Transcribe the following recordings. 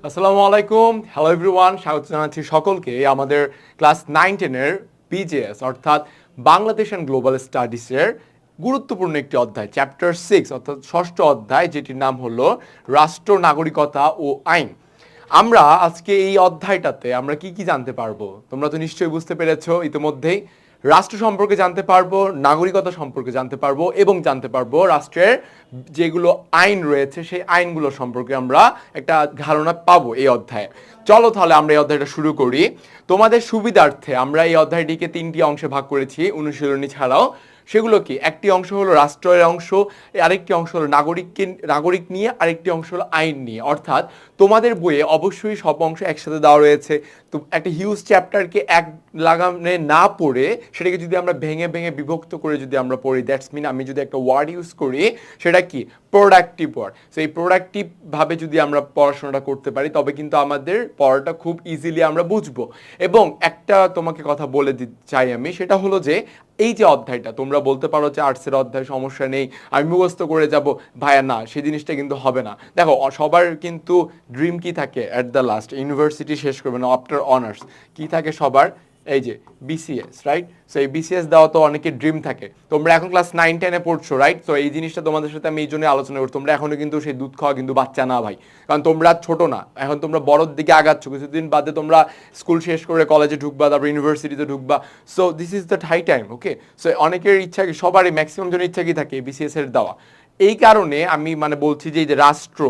আসসালামু আলাইকুম, hello everyone, স্বাগত জানাচ্ছি সকলকে আমাদের ক্লাস 9-10-এর বিজেএস অর্থাৎ বাংলাদেশ অ্যান্ড গ্লোবাল স্টাডিজের গুরুত্বপূর্ণ একটি অধ্যায় চ্যাপ্টার 6 অর্থাৎ ষষ্ঠ অধ্যায়, যেটির নাম হলো রাষ্ট্র, নাগরিকতা ও আইন। আমরা আজকে এই অধ্যায়টাতে আমরা কি কি জানতে পারবো তোমরা তো নিশ্চয়ই বুঝতে পেরেছো ইতিমধ্যেই। রাষ্ট্র সম্পর্কে জানতে পারবো, নাগরিকতা সম্পর্কে জানতে পারবো এবং জানতে পারবো রাষ্ট্রের যেগুলো আইন রয়েছে সেই আইনগুলো সম্পর্কে আমরা একটা ধারণা পাবো এই অধ্যায়ে। চলো তাহলে আমরা এই অধ্যায়টা শুরু করি। তোমাদের সুবিধার্থে আমরা এই অধ্যায়টিকে 3টি অংশে ভাগ করেছি অনুশীলনী ছাড়াও। সেগুলো কি, একটি অংশ হলো রাষ্ট্রের অংশ, আরেকটি অংশ হলো নাগরিক নিয়ে, আরেকটি অংশ হলো আইন নিয়ে। অর্থাৎ তোমাদের বইয়ে অবশ্যই সব অংশ একসাথে দেওয়া রয়েছে। তো একটা হিউজ চ্যাপ্টারকে এক লাগামে না পড়ে সেটাকে যদি আমরা ভেঙে ভেঙে বিভক্ত করে যদি আমরা পড়ি, দ্যাটস মিন আমি যদি একটা ওয়ার্ড ইউজ করি সেটা কি, প্রোডাক্টিভ ওয়ার্ড। সো এই প্রোডাক্টিভভাবে যদি আমরা পড়াশোনাটা করতে পারি তবে কিন্তু আমাদের পড়াটা খুব ইজিলি আমরা বুঝবো। এবং একটা তোমাকে কথা বলে চাই আমি, সেটা হলো যে এই যে অধ্যায়টা তোমরা বলতে পারো যে আর্টসের অধ্যায়, সমস্যা নেই, আমি মুখস্থ করে যাব, ভাইয়া না, সেই জিনিসটা কিন্তু হবে না। দেখো সবার কিন্তু ড্রিম কি থাকে অ্যাট দ্য লাস্ট, ইউনিভার্সিটি শেষ করবে না, আফটার অনার্স কি থাকে সবার, এই যে বিসিএস, রাইট? সো এই বিসিএস দেওয়া তো অনেকের ড্রিম থাকে। তোমরা এখন ক্লাস 9-10-এ পড়ছো, রাইট? তো এই জিনিসটা তোমাদের সাথে আমি এই জন্য আলোচনা করি, তোমরা এখনো কিন্তু সেই দুধ খাওয়া কিন্তু বাচ্চা না ভাই, কারণ তোমরা ছোট না, এখন তোমরা বড়োর দিকে আগাচ্ছ। কিছুদিন বাদে তোমরা স্কুল শেষ করে কলেজে ঢুকবা, তারপর ইউনিভার্সিটিতে ঢুকবা। So this is the high time, okay? So অনেকের ইচ্ছা কি, সবারই ম্যাক্সিমাম জনের ইচ্ছা কি থাকে বিসিএস এর দেওয়া। এই কারণে আমি বলছি যে এই যে রাষ্ট্র,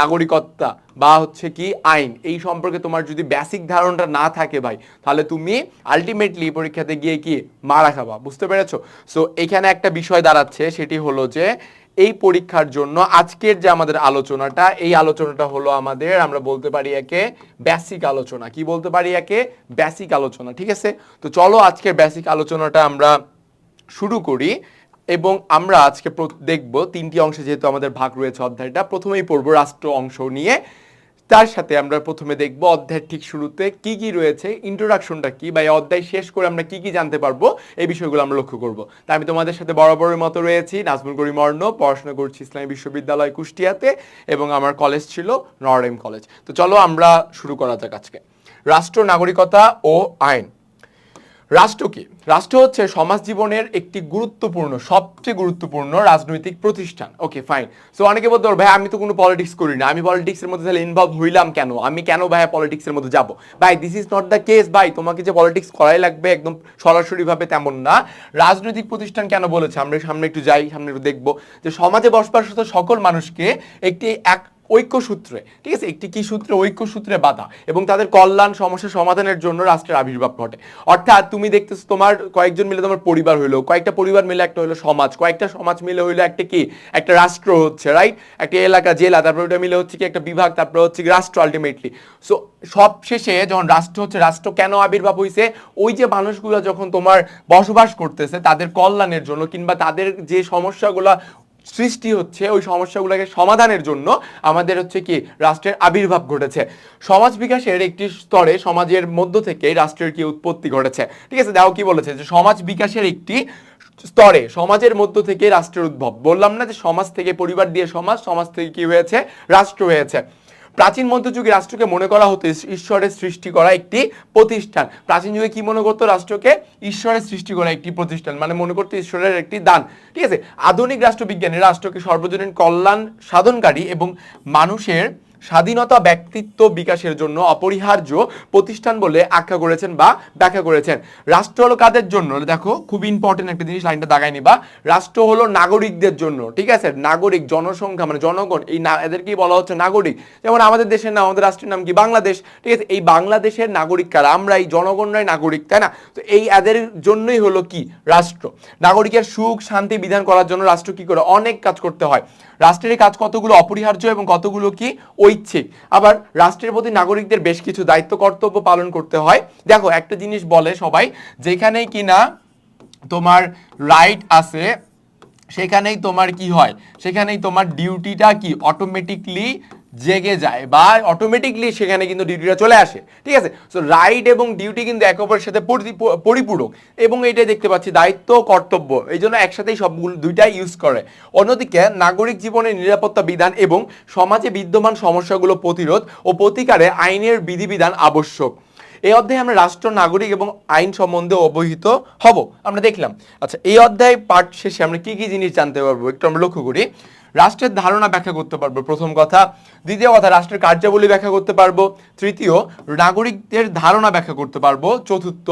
নাগরিকতা বা হচ্ছে কি আইন, এই সম্পর্কে তোমার যদি বেসিক ধারণাটা না থাকে ভাই, তাহলে তুমি আলটিমেটলি পরীক্ষাতে গিয়ে কি মারা খাবা, বুঝতে পেরেছো? সো এখানে একটা বিষয় দাঁড়াচ্ছে, সেটি হলো যে এই পরীক্ষার জন্য আজকের যে আমাদের আলোচনাটা, এই আলোচনাটা হলো আমাদের, আমরা বলতে পারি একে বেসিক আলোচনা। কি বলতে পারি একে? বেসিক আলোচনা, ঠিক আছে? তো চলো আজকের বেসিক আলোচনাটা আমরা শুরু করি। এবং আমরা আজকে দেখব 3টি অংশে, যেহেতু আমাদের ভাগ রয়েছে অধ্যায়টা। প্রথমেই পড়বো রাষ্ট্র অংশ নিয়ে, তার সাথে আমরা প্রথমে দেখব অধ্যায়ের ঠিক শুরুতে কি কি রয়েছে, ইন্ট্রোডাকশনটা কি, বা এই অধ্যায় শেষ করে আমরা কি কি জানতে পারবো, এই বিষয়গুলো আমরা লক্ষ্য করব। তাই আমি তোমাদের সাথে বরাবরের মতো রয়েছি, নাজমুল করিম অর্ণ, পড়াশোনা করছি ইসলামী বিশ্ববিদ্যালয় কুষ্টিয়াতে, এবং আমার কলেজ ছিল নরএম কলেজ। তো চলো আমরা শুরু করা যাক আজকে। রাষ্ট্র, নাগরিকতা ও আইন। রাষ্ট্র কি? রাষ্ট্র হচ্ছে সমাজ জীবনের একটি গুরুত্বপূর্ণ, সবচেয়ে গুরুত্বপূর্ণ রাজনৈতিক প্রতিষ্ঠান। Okay fine. সো অনেকে বলতে পারো ভাই আমি তো কোনো পলিটিক্স করি না, আমি পলিটিক্সের মধ্যে তাহলে ইনভলভ হইলাম কেন, আমি কেন ভাই পলিটিক্সের মধ্যে যাব? ভাই this is not the case ভাই, তোমাকে যে পলিটিক্স করাই লাগবে একদম সরাসরিভাবে তেমন না। রাজনৈতিক প্রতিষ্ঠান কেন বলেছে, আমরা সামনে একটু যাই, সামনে একটু দেখবো যে সমাজে বসবাসরত সকল মানুষকে একটি এক ঐক্যসূত্রে, ঠিক আছে, একটি কি সূত্রে, ঐক্যসূত্রে বাঁধা, এবং তাদের কল্যাণ সমস্যা সমাধানের জন্য রাষ্ট্রের আবির্ভাব ঘটে। অর্থাৎ তুমি দেখতেছো তোমার কয়েকজন মিলে তোমার পরিবার হইলো, কয়েকটা পরিবার মিলে একটা হইলো সমাজ, কয়েকটা সমাজ মিলে হইলো একটা কি, একটা রাষ্ট্র হচ্ছে, রাইট? একটা এলাকা, জেলা, তারপর ওটা মিলে হচ্ছে কি একটা বিভাগ, তারপর হচ্ছে কি রাষ্ট্র আলটিমেটলি। সো সব শেষে যখন রাষ্ট্র হচ্ছে, রাষ্ট্র কেন আবির্ভাব হয়েছে? ওই যে মানুষগুলো যখন তোমার বসবাস করতেছে তাদের কল্যাণের জন্য, কিংবা তাদের যে সমস্যাগুলো সৃষ্টি হচ্ছে ওই সমস্যাগুলোকে সমাধানের জন্য আমাদের হচ্ছে কি রাষ্ট্রের আবির্ভাব ঘটেছে। সমাজ বিকাশের একটি স্তরে সমাজের মধ্য থেকে রাষ্ট্রের কি উৎপত্তি ঘটেছে, ঠিক আছে? দেখো কি বলেছে, যে সমাজ বিকাশের একটি স্তরে, সমাজের মধ্য থেকে রাষ্ট্রের উদ্ভব। বললাম না যে সমাজ থেকে, পরিবার দিয়ে সমাজ, সমাজ থেকে কি হয়েছে, রাষ্ট্র হয়েছে। প্রাচীন মধ্যযুগে রাষ্ট্রকে মনে করা হতো ঈশ্বরের সৃষ্টি করা একটি প্রতিষ্ঠান। প্রাচীন যুগে কি মনে করতো? রাষ্ট্রকে ঈশ্বরের সৃষ্টি করা একটি প্রতিষ্ঠান, মনে করতো ঈশ্বরের একটি দান, ঠিক আছে? আধুনিক রাষ্ট্রবিজ্ঞানী রাষ্ট্রকে সর্বজনীন কল্যাণ সাধনকারী এবং মানুষের স্বাধীনতা, ব্যক্তিত্ব বিকাশের জন্য অপরিহার্য প্রতিষ্ঠান বলে আখ্যা করেছেন বা ব্যাখ্যা করেছেন। রাষ্ট্র হলো কাদের জন্য? দেখো খুব ইম্পর্টেন্ট একটা জিনিস, লাইনটা দাগায় নিবা। রাষ্ট্র হলো নাগরিকদের জন্য, ঠিক আছে? নাগরিক, জনসংখ্যা, জনগণ, এই এদেরকেই বলা হচ্ছে নাগরিক। যেমন আমাদের দেশের নাম, আমাদের রাষ্ট্রের নাম কি? বাংলাদেশ, ঠিক আছে? এই বাংলাদেশের নাগরিক কারা? আমরা, এই জনগণরাই নাগরিক, তাই না? তো এই এদের জন্যই হলো কি রাষ্ট্র। নাগরিকের সুখ শান্তি বিধান করার জন্য রাষ্ট্র কি করে? অনেক কাজ করতে হয়। রাষ্ট্রের কাজ কতগুলো অপরিহার্য এবং কতগুলো কি ঐচ্ছিক। আবার রাষ্ট্রের প্রতি নাগরিকদের বেশ কিছু দায়িত্ব কর্তব্য পালন করতে হয়। দেখো একটা জিনিস বলে সবাই, যেখানেই কিনা তোমার রাইট আছে সেখানেই তোমার কি হয়, সেখানেই তোমার ডিউটিটা কি অটোমেটিকলি জেগে যায় বা অটোমেটিকলি সেখানে কিন্তু ডিউটিটা চলে আসে, ঠিক আছে। সো রাইট এবং ডিউটি কিন্তু একে অপরের সাথে পরিপূরক, এবং এইটাই দেখতে পাচ্ছি দায়িত্ব কর্তব্য, এই জন্য একসাথেই সবগুলো দুইটাই ইউজ করে। অন্যদিকে নাগরিক জীবনের নিরাপত্তা বিধান এবং সমাজে বিদ্যমান সমস্যাগুলো প্রতিরোধ ও প্রতিকারে আইনের বিধিবিধান আবশ্যক। এই অধ্যায়ে আমরা রাষ্ট্র, নাগরিক এবং আইন সম্বন্ধে অবহিত হব, আমরা দেখলাম। আচ্ছা, এই অধ্যায় পার্ট শেষে আমরা কি কি জিনিস জানতে পারবো একটু আমরা লক্ষ্য করি। রাষ্ট্রের ধারণা ব্যাখ্যা করতে পারবো, প্রথম কথা। দ্বিতীয় কথা, রাষ্ট্রের কার্যাবলী ব্যাখ্যা করতে পারবো। তৃতীয়, নাগরিকদের ধারণা ব্যাখ্যা করতে পারবো। চতুর্থ,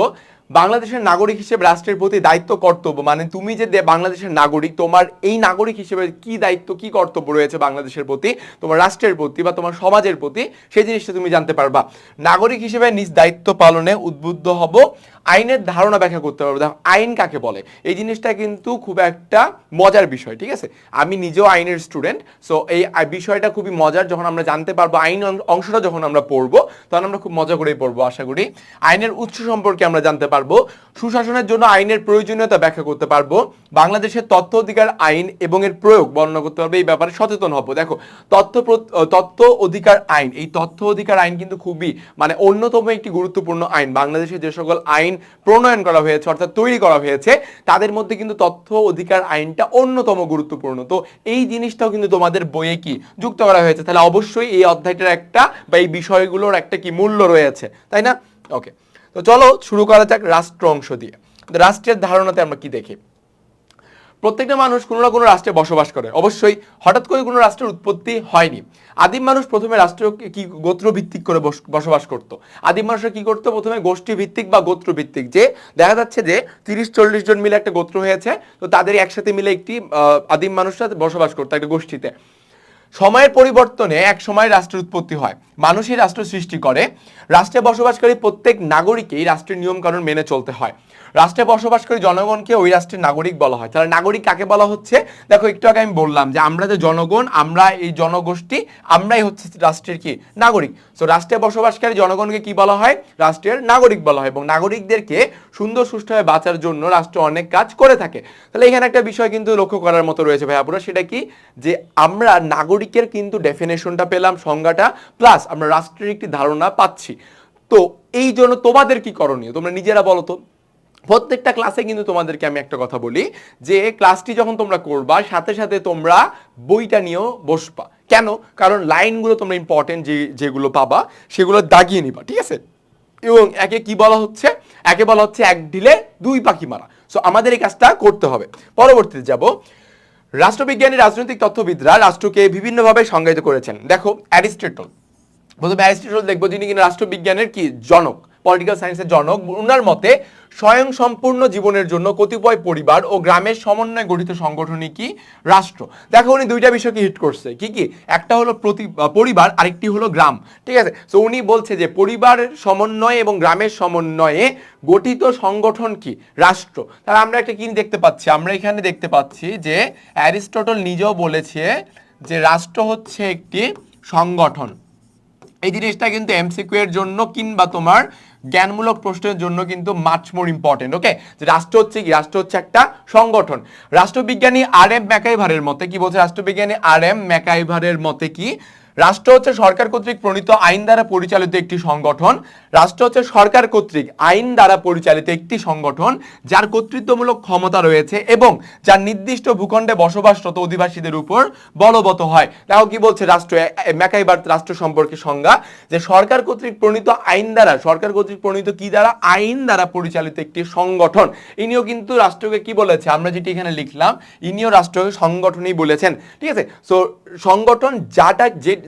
বাংলাদেশের নাগরিক হিসেবে রাষ্ট্রের প্রতি দায়িত্ব কর্তব্য, মানে তুমি যে বাংলাদেশের নাগরিক, তোমার এই নাগরিক হিসেবে কি দায়িত্ব কি কর্তব্য রয়েছে বাংলাদেশের প্রতি, তোমার রাষ্ট্রের প্রতি বা তোমার সমাজের প্রতি, সেই জিনিসটা তুমি জানতে পারবা। নাগরিক হিসেবে নিজ দায়িত্ব পালনে উদ্বুদ্ধ হব। আইনের ধারণা ব্যাখ্যা করতে পারবো, দেখো আইন কাকে বলে, এই জিনিসটা কিন্তু খুব একটা মজার বিষয়, ঠিক আছে। আমি নিজেও আইনের স্টুডেন্ট, সো এই বিষয়টা খুবই মজার। যখন আমরা জানতে পারবো আইন অংশটা যখন আমরা পড়বো, তখন আমরা খুব মজা করেই পড়বো আশা করি। আইনের উৎস সম্পর্কে আমরা জানতে পারবো। সুশাসনের জন্য আইনের প্রয়োজনীয়তা ব্যাখ্যা করতে পারবো। বাংলাদেশের তথ্য অধিকার আইন এবং এর প্রয়োগ বর্ণনা করতে পারবো, এই ব্যাপারে সচেতন হবো। দেখো তথ্য অধিকার আইন, এই তথ্য অধিকার আইন কিন্তু খুবই মানে অন্যতম একটি গুরুত্বপূর্ণ আইন। বাংলাদেশে যে সকল আইন প্রণয়ন করা হয়েছে অর্থাৎ তৈরি করা হয়েছে, তাদের মধ্যে কিন্তু তথ্য অধিকার আইনটা অন্যতম গুরুত্বপূর্ণ। তো এই জিনিসটাও কিন্তু তোমাদের বইয়ে কি যুক্ত করা হয়েছে, তাহলে অবশ্যই এই অধ্যায়টার একটা বা এই বিষয়গুলোর একটা কি মূল্য রয়েছে, তাই না? ওকে, তো চলো শুরু করা যাক রাষ্ট্র অংশ দিয়ে। রাষ্ট্রের ধারণাতে আমরা কি দেখি? প্রত্যেকটা মানুষ কোনো না কোনো রাষ্ট্রে বসবাস করে, অবশ্যই হঠাৎ করে কোনো রাষ্ট্রের উৎপত্তি হয়নি। আদিম মানুষ প্রথমে রাষ্ট্র কি গোত্র ভিত্তিক করে বসবাস করত। আদিম মানুষরা কি করতো? প্রথমে গোষ্ঠী ভিত্তিক বা গোত্র ভিত্তিক, যে দেখা যাচ্ছে যে 30-40 জন মিলে একটা গোত্র হয়েছে, তো তাদের একসাথে মিলে একটি আদিম মানুষরা বসবাস করতো একটা গোষ্ঠীতে। সময়ের পরিবর্তনে এক সময় রাষ্ট্রের উৎপত্তি হয়, মানুষই রাষ্ট্র সৃষ্টি করে। রাষ্ট্রে বসবাসকারী প্রত্যেক নাগরিককেই রাষ্ট্রের নিয়মকানুন মেনে চলতে হয়। রাষ্ট্রে বসবাসকারী জনগণকে ওই রাষ্ট্রের নাগরিক বলা হয়। তাহলে নাগরিক কাকে বলা হচ্ছে? দেখো একটু আগে আমি বললাম যে আমরা যে জনগণ, আমরা এই জনগোষ্ঠী, আমরাই হচ্ছে রাষ্ট্রের কি নাগরিক। সো রাষ্ট্রে বসবাসকারী জনগণকে কি বলা হয়? রাষ্ট্রের নাগরিক বলা হয়। এবং নাগরিকদেরকে সুন্দর সুষ্ঠুভাবে বাঁচার জন্য রাষ্ট্র অনেক কাজ করে থাকে। তাহলে এখানে একটা বিষয় কিন্তু লক্ষ্য করার মতো রয়েছে ভাইয়াপুরা, সেটা কি যে আমরা নাগরিকের কিন্তু ডেফিনেশনটা পেলাম, সংজ্ঞাটা, প্লাস আমরা রাষ্ট্রের একটি ধারণা পাচ্ছি। তো এই জন্য তোমাদের কি করণীয় তোমরা নিজেরা বলো তো। প্রত্যেকটা ক্লাসে কিন্তু তোমাদেরকে আমি একটা কথা বলি যে ক্লাসটি যখন তোমরা করবা, সাথে সাথে তোমরা বইটা নিয়েও বসবা। কেন? কারণ লাইনগুলো তোমরা ইম্পর্টেন্ট যেগুলো পাবা সেগুলো দাগিয়ে নিবা, ঠিক আছে। এবং একে কি বলা হচ্ছে? একে বলা হচ্ছে এক ঢিলে দুই পাখি মারা। সো আমাদের এই কাজটা করতে হবে। পরবর্তীতে যাব, রাষ্ট্রবিজ্ঞানী রাজনৈতিক তত্ত্ববিদরা রাষ্ট্রকে বিভিন্নভাবে সংজ্ঞায়িত করেছেন। দেখো অ্যারিস্টটল, প্রথমে অ্যারিস্টটল দেখবো, যিনি কিনা রাষ্ট্রবিজ্ঞানের কি জনক, পলিটিক্যাল সায়েন্সের জনক। ওনার মতে স্বয়ং সম্পূর্ণ জীবনের জন্য কতিপয় পরিবার ও গ্রামের সমন্বয়ে গঠিত সংগঠনই কি রাষ্ট্র। দেখো উনি দুইটা বিষয়কে হিট করছে, কি কি? একটা হলো পরিবার, আরেকটি হলো গ্রাম, ঠিক আছে। তো উনি বলছে যে পরিবারের সমন্বয়ে এবং গ্রামের সমন্বয়ে গঠিত সংগঠন কি রাষ্ট্র। তাহলে আমরা একটা কি দেখতে পাচ্ছি? আমরা এখানে দেখতে পাচ্ছি যে অ্যারিস্টটল নিজেও বলেছে যে রাষ্ট্র হচ্ছে একটি সংগঠন। এই জিনিসটা কিন্তু এমসিকিউ এর জন্য কিংবা তোমার জ্ঞানমূলক প্রশ্নের জন্য কিন্তু মাচ মোর ইম্পর্টেন্ট। ওকে, যে রাষ্ট্র হচ্ছে কি? রাষ্ট্র হচ্ছে একটা সংগঠন। রাষ্ট্রবিজ্ঞানী আর এম ম্যাকাইভারের মতে কি বলছে? রাষ্ট্রবিজ্ঞানী আর এম ম্যাকাইভারের মতে কি? রাষ্ট্র হচ্ছে সরকার কর্তৃক প্রণীত আইন দ্বারা পরিচালিত একটি সংগঠন। রাষ্ট্র হচ্ছে সরকার কর্তৃক আইন দ্বারা পরিচালিত একটি সংগঠন যার কর্তৃত্বমূলক ক্ষমতা রয়েছে এবং যার নির্দিষ্ট ভূখণ্ডে বসবাসরত অধিবাসীদের উপর বলবৎ হয়। দেখো কি বলছে রাষ্ট্র, ম্যাকাইভার রাষ্ট্র সম্পর্কে সংজ্ঞা, যে সরকার কর্তৃক প্রণীত আইন দ্বারা, সরকার কর্তৃক প্রণীত কি দ্বারা? আইন দ্বারা পরিচালিত একটি সংগঠন। ইনিও কিন্তু রাষ্ট্রকে কি বলেছে? আমরা যেটি এখানে লিখলাম, ইনিও রাষ্ট্রকে সংগঠনই বলেছেন, ঠিক আছে। সো সংগঠন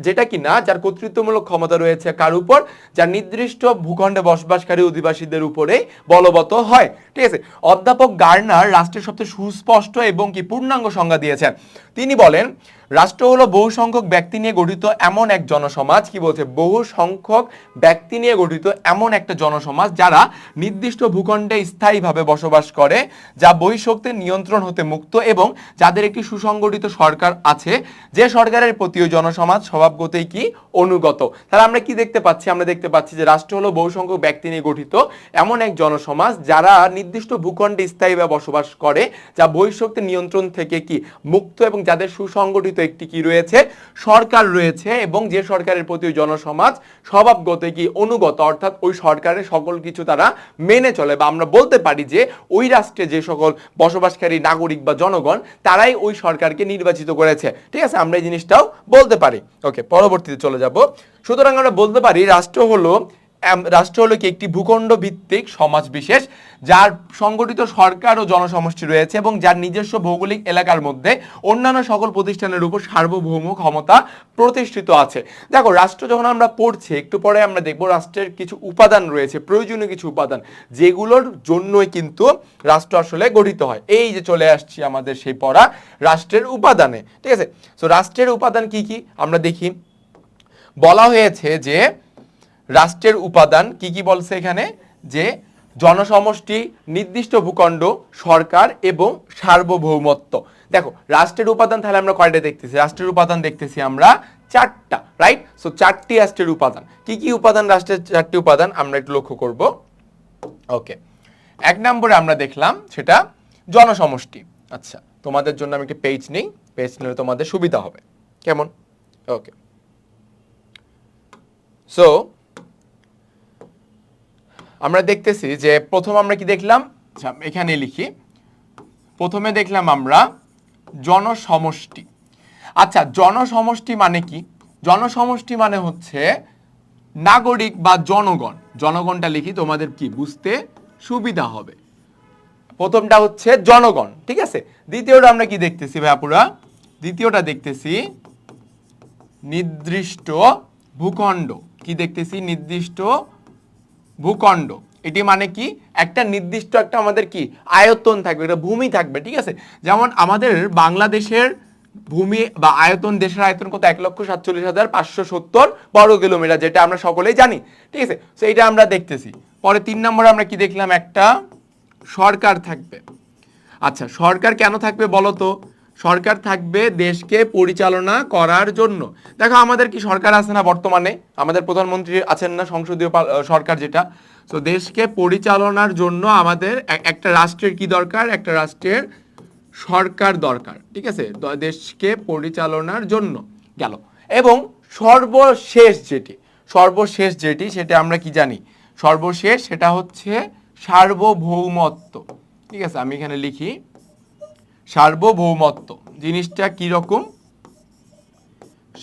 যেটা কি না যার কর্তৃত্বমূলক ক্ষমতা রয়েছে কার উপর? যার নির্দিষ্ট ভূখণ্ডে বসবাসকারী অধিবাসীদের উপরে বলবৎ হয়, ঠিক আছে। অধ্যাপক গার্নার রাষ্ট্রের সবচেয়ে সুস্পষ্ট এবং কি পূর্ণাঙ্গ সংজ্ঞা দিয়েছেন। তিনি বলেন রাষ্ট্র হলো বহু সংখ্যক ব্যক্তি নিয়ে গঠিত এমন এক জনসমাজ। কি বলছে? বহু সংখ্যক ব্যক্তি নিয়ে গঠিত এমন একটা জনসমাজ যারা নির্দিষ্ট ভূখণ্ডে স্থায়ীভাবে বসবাস করে, যা বহিঃশক্তির নিয়ন্ত্রণ হতে মুক্ত এবং যাদের একটি সুসংগঠিত সরকার আছে, যে সরকারের প্রতি ওই জনসমাজ স্বভাবগতই কি অনুগত। তাহলে আমরা কি দেখতে পাচ্ছি? আমরা দেখতে পাচ্ছি যে রাষ্ট্র হলো বহু সংখ্যক ব্যক্তি নিয়ে গঠিত এমন এক জনসমাজ যারা নির্দিষ্ট ভূখণ্ডে স্থায়ীভাবে বসবাস করে, যা বহিঃশক্তির নিয়ন্ত্রণ থেকে কি মুক্ত এবং যাদের সুসংগঠিত সমর্থিত একটি কি রয়েছে, সরকার রয়েছে, এবং যে সরকারের প্রতি জনসমাজ স্বভাবগত কি অনুগত, অর্থাৎ ওই সরকারের সকল কিছু তারা মেনে চলে, বা আমরা বলতে পারি যে ওই রাষ্ট্রে যে সকল বসবাসকারী নাগরিক বা জনগণ তারাই ওই সরকারকে নির্বাচিত করেছে। ঠিক আছে, আমরা এই জিনিসটাও বলতে পারি। ওকে, পরবর্তীতে চলে যাব। সুতরাং আমরা বলতে পারি রাষ্ট্র হলো কি একটি ভূখণ্ড ভিত্তিক সমাজ বিশেষ যার সংগঠিত সরকার ও জনসমষ্টি রয়েছে এবং যার নিজস্ব ভৌগোলিক এলাকার মধ্যে অন্যান্য সকল প্রতিষ্ঠানের উপর সার্বভৌম ক্ষমতা প্রতিষ্ঠিত আছে। দেখো, রাষ্ট্র যখন আমরা পড়ছি একটু পরে আমরা দেখব রাষ্ট্রের কিছু উপাদান রয়েছে, প্রয়োজনীয় কিছু উপাদান, যেগুলোর জন্যই কিন্তু রাষ্ট্র আসলে গঠিত হয়। এই যে চলে আসছি আমাদের সেই পড়া রাষ্ট্রের উপাদানে। ঠিক আছে, সো রাষ্ট্রের উপাদান কি কি আমরা দেখি। বলা হয়েছে যে রাষ্ট্রের উপাদান কি কি বলছে এখানে, যে জনসমষ্টি, নির্দিষ্ট ভূখণ্ড, সরকার এবং সার্বভৌমত্ব। দেখো, রাষ্ট্রের উপাদান তাহলে আমরা কয়টা দেখতেছি, রাষ্ট্রের উপাদান দেখতেছি আমরা চারটা, রাইট? সো চারটি রাষ্ট্রের উপাদান। কি কি উপাদান রাষ্ট্রের চারটি উপাদান আমরা একটু লক্ষ্য করব। ওকে, এক নম্বরে আমরা দেখলাম সেটা জনসমষ্টি। আচ্ছা, তোমাদের জন্য আমি একটা পেজ নিই, পেজ নিলে তোমাদের সুবিধা হবে। কেমন? ওকে, সো আমরা দেখতেছি যে প্রথম আমরা কি দেখলাম, এখানে লিখি, প্রথমে দেখলাম আমরা জনসমষ্টি। আচ্ছা, জনসমষ্টি মানে কি? জনসমষ্টি মানে হচ্ছে নাগরিক বা জনগণ। জনগণটা লিখি, তোমাদের কি বুঝতে সুবিধা হবে। প্রথমটা হচ্ছে জনগণ, ঠিক আছে। দ্বিতীয়টা আমরা কি দেখতেছি ভাইপুরা? দ্বিতীয়টা দেখতেছি নির্দিষ্ট ভূখণ্ড। কি দেখতেছি? নির্দিষ্ট ভূখণ্ড। এটি মানে কি? একটা নির্দিষ্ট একটা আমাদের কি আয়তন থাকবে, একটা ভূমি থাকবে। ঠিক আছে, যেমন আমাদের বাংলাদেশের ভূমি বা আয়তন, দেশের আয়তন কত? 1,47,570 বর্গ কিলোমিটার, যেটা আমরা সকলেই জানি। ঠিক আছে, তো এইটা আমরা দেখতেছি। পরে 3 নম্বরে আমরা কি দেখলাম? একটা সরকার থাকবে। আচ্ছা, সরকার কেন থাকবে বলো তো? সরকার থাকবে দেশকে পরিচালনা করার জন্য। দেখো, আমাদের কি সরকার আছে না বর্তমানে? আমাদের প্রধানমন্ত্রী আছেন না, সংসদীয় সরকার যেটা। তো দেশকে পরিচালনার জন্য আমাদের একটা রাষ্ট্রের কি দরকার? একটা রাষ্ট্রের সরকার দরকার। ঠিক আছে, দেশকে পরিচালনার জন্য গেল। এবং সর্বশেষ যেটি সেটা আমরা কি জানি? সর্বশেষ সেটা হচ্ছে সার্বভৌমত্ব। ঠিক আছে, আমি এখানে লিখি সার্বভৌমত্ব। জিনিসটা কি রকম?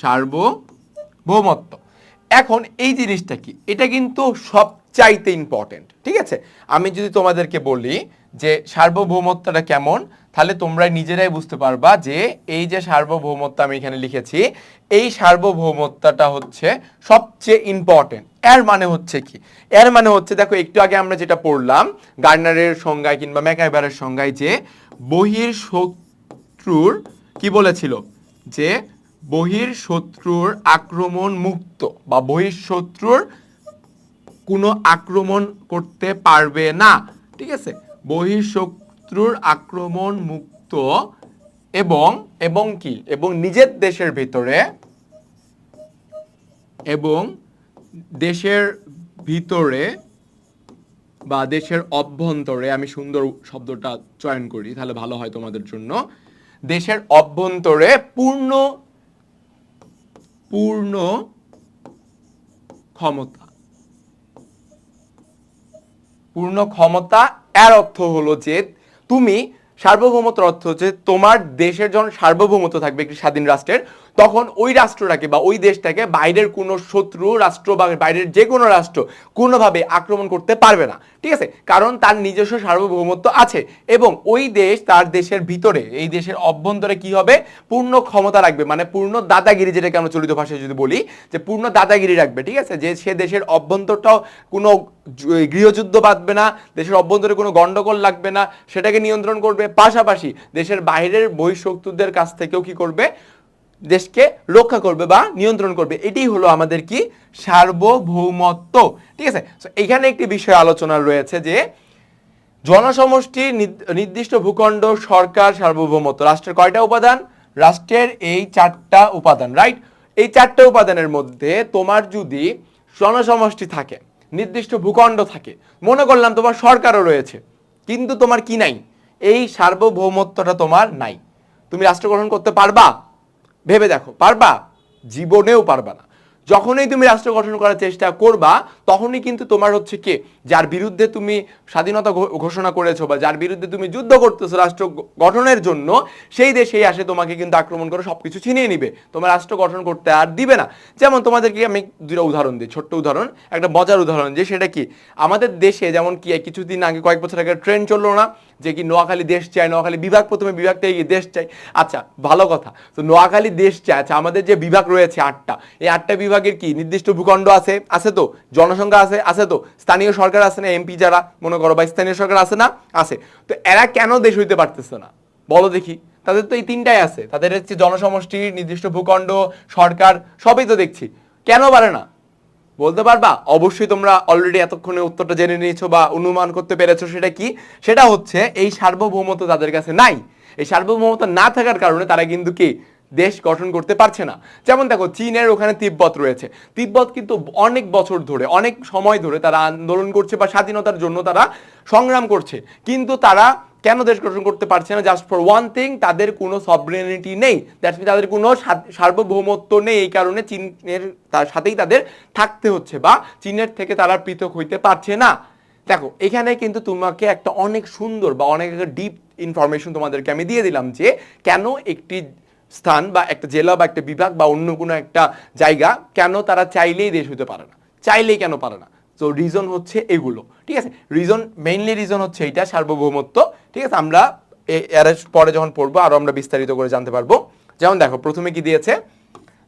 সার্বভৌমত্ব। এখন এই জিনিসটা কি? এটা কিন্তু সবচাইতে ইম্পর্টেন্ট। ঠিক আছে, আমি যদি তোমাদেরকে বলি যে সার্বভৌমত্বটা কেমন, তাহলে তোমরা নিজেরাই বুঝতে পারবা যে এই যে সার্বভৌমত্ব আমি এখানে লিখেছি, এই সার্বভৌমত্বটা হচ্ছে সবচেয়ে ইম্পর্টেন্ট। এর মানে হচ্ছে কি? এর মানে হচ্ছে, দেখো একটু আগে আমরা যেটা পড়লাম গার্নারের সংজ্ঞায় কিংবা ম্যাকাইভারের সংজ্ঞায়, যে বহির্শত্রুর কি বলেছিল? যে বহির্শত্রুর আক্রমণ মুক্ত, বা বহির্শত্রুর কোনো আক্রমণ করতে পারবে না। ঠিক আছে, বহির্শত্রুর আক্রমণ মুক্ত এবং কি? এবং নিজের দেশের ভিতরে, এবং দেশের ভিতরে বা দেশের অভ্যন্তরে, আমি সুন্দর শব্দটা চয়ন করি তাহলে ভালো হয় তোমাদের জন্য, দেশের অভ্যন্তরে পূর্ণ ক্ষমতা। এর অর্থ হলো যে তুমি সার্বভৌমত্বের অর্থ হচ্ছে তোমার দেশের যখন সার্বভৌমত্ব থাকবে একটি স্বাধীন রাষ্ট্রের, তখন ওই রাষ্ট্রটাকে বা ওই দেশটাকে বাইরের কোনো শত্রু রাষ্ট্র বা বাইরের যে কোনো রাষ্ট্র কোনোভাবে আক্রমণ করতে পারবে না। ঠিক আছে, কারণ তার নিজস্ব সার্বভৌমত্ব আছে, এবং ওই দেশ তার দেশের ভিতরে, এই দেশের অভ্যন্তরে কি হবে? পূর্ণ ক্ষমতা রাখবে, মানে পূর্ণ দাদাগিরি, যেটাকে আমরা চলিত ভাষায় যদি বলি যে পূর্ণ দাদাগিরি রাখবে। ঠিক আছে, যে সে দেশের অভ্যন্তরটাও কোনো গৃহযুদ্ধ বাঁধবে না, দেশের অভ্যন্তরে কোনো গন্ডগোল লাগবে না, সেটাকে নিয়ন্ত্রণ করবে। পাশাপাশি দেশের বাইরের বহিঃশত্রুদের কাছ থেকেও কি করবে? দেশকে রক্ষা করবে বা নিয়ন্ত্রণ করবে। এটাই হলো আমাদের কি? সার্বভৌমত্ব। ঠিক আছে, এখানে একটি বিষয় আলোচনা রয়েছে যে জনসমষ্টি, নির্দিষ্ট ভূখণ্ড, সরকার, সার্বভৌমত্ব। রাষ্ট্রের কয়টা উপাদান? রাষ্ট্রের এই চারটা উপাদান, রাইট? এই চারটা উপাদানের মধ্যে তোমার যদি জনসমষ্টি থাকে, নির্দিষ্ট ভূখণ্ড থাকে, মনে করলাম তোমার সরকারও রয়েছে, কিন্তু তোমার কি নাই? এই সার্বভৌমত্বটা তোমার নাই, তুমি রাষ্ট্র গঠন করতে পারবা? ভেবে দেখো, পারবা? জীবনেও পারবা না। যখনই তুমি রাষ্ট্র গঠন করার চেষ্টা করবা তখনই কিন্তু তোমার হচ্ছে কি, যার বিরুদ্ধে তুমি স্বাধীনতা ঘোষণা করেছো বা যার বিরুদ্ধে তুমি যুদ্ধ করতেছো রাষ্ট্র গঠনের জন্য, সেই দেশেই আসে তোমাকে কিন্তু আক্রমণ করে সবকিছু ছিনিয়ে নিবে, তোমার রাষ্ট্র গঠন করতে আর দিবে না। যেমন তোমাদেরকে আমি দুটো উদাহরণ দিই, ছোট্ট উদাহরণ, একটা মজার উদাহরণ, যে সেটা কি, আমাদের দেশে যেমন কি কিছুদিন আগে, কয়েক বছর আগে ট্রেন চললো না, যে কি নোয়াখালী দেশ চাই, নোয়াখালী বিভাগ, প্রথমে বিভাগ থেকে দেশ চাই। আচ্ছা, ভালো কথা, তো নোয়াখালী দেশ চাই। আচ্ছা, আমাদের যে বিভাগ রয়েছে 8টা, এই 8টা বিভাগের কি নির্দিষ্ট ভূখণ্ড আছে? আছে তো। জনসংখ্যা আছে? আছে তো। স্থানীয় সরকার আছে না, এমপি যারা মনে করো, বা স্থানীয় সরকার আছে না? আছে। তো এরা কেন দেশ হইতে পারতেছে না বলো দেখি? তাদের তো এই তিনটাই আছে, তাদের হচ্ছে জনসমষ্টি, নির্দিষ্ট ভূখণ্ড, সরকার, সবই তো দেখছি, কেন পারে না বলতে পারবা? অবশ্যই তোমরা অলরেডি এতক্ষণে উত্তরটা জেনে নিয়েছো বা অনুমান করতে পেরেছো। সেটা কি? সেটা হচ্ছে এই সার্বভৌমত্ব তাদের কাছে নাই। এই সার্বভৌমত্ব না থাকার কারণে তারা কিন্তু কি দেশ গঠন করতে পারছে না। যেমন দেখো, চীনের ওখানে তিব্বত রয়েছে, তিব্বত কিন্তু অনেক বছর ধরে, অনেক সময় ধরে তারা আন্দোলন করছে বা স্বাধীনতার জন্য তারা সংগ্রাম করছে, কিন্তু তারা কেন দেশ গঠন করতে পারছে না? জাস্ট ফর ওয়ান থিং, তাদের কোনো সভরেনিটি নেই, দ্যাটস মিন তাদের কোনো সার্বভৌমত্ব নেই। এই কারণে চীনের তার সাথেই তাদের থাকতে হচ্ছে বা চীনের থেকে তারা পৃথক হইতে পারছে না। দেখো, এখানে কিন্তু তোমাকে একটা অনেক সুন্দর বা অনেক ডিপ ইনফরমেশন তোমাদেরকে আমি দিয়ে দিলাম, যে কেন একটি স্থান বা একটা জেলা বা একটা বিভাগ বা অন্য কোনো একটা জায়গা কেন তারা চাইলেই দেশ হতে পারে না, চাইলেই কেন পারে না। তো রিজন হচ্ছে এগুলো, ঠিক আছে? রিজন, মেইনলি রিজন হচ্ছে এইটা, সার্বভৌমত্ব, ঠিক আছে? আমরা এর পরে যখন পড়বো আরো আমরা বিস্তারিত করে জানতে পারবো। যেমন দেখো, প্রথমে কি দিয়েছে?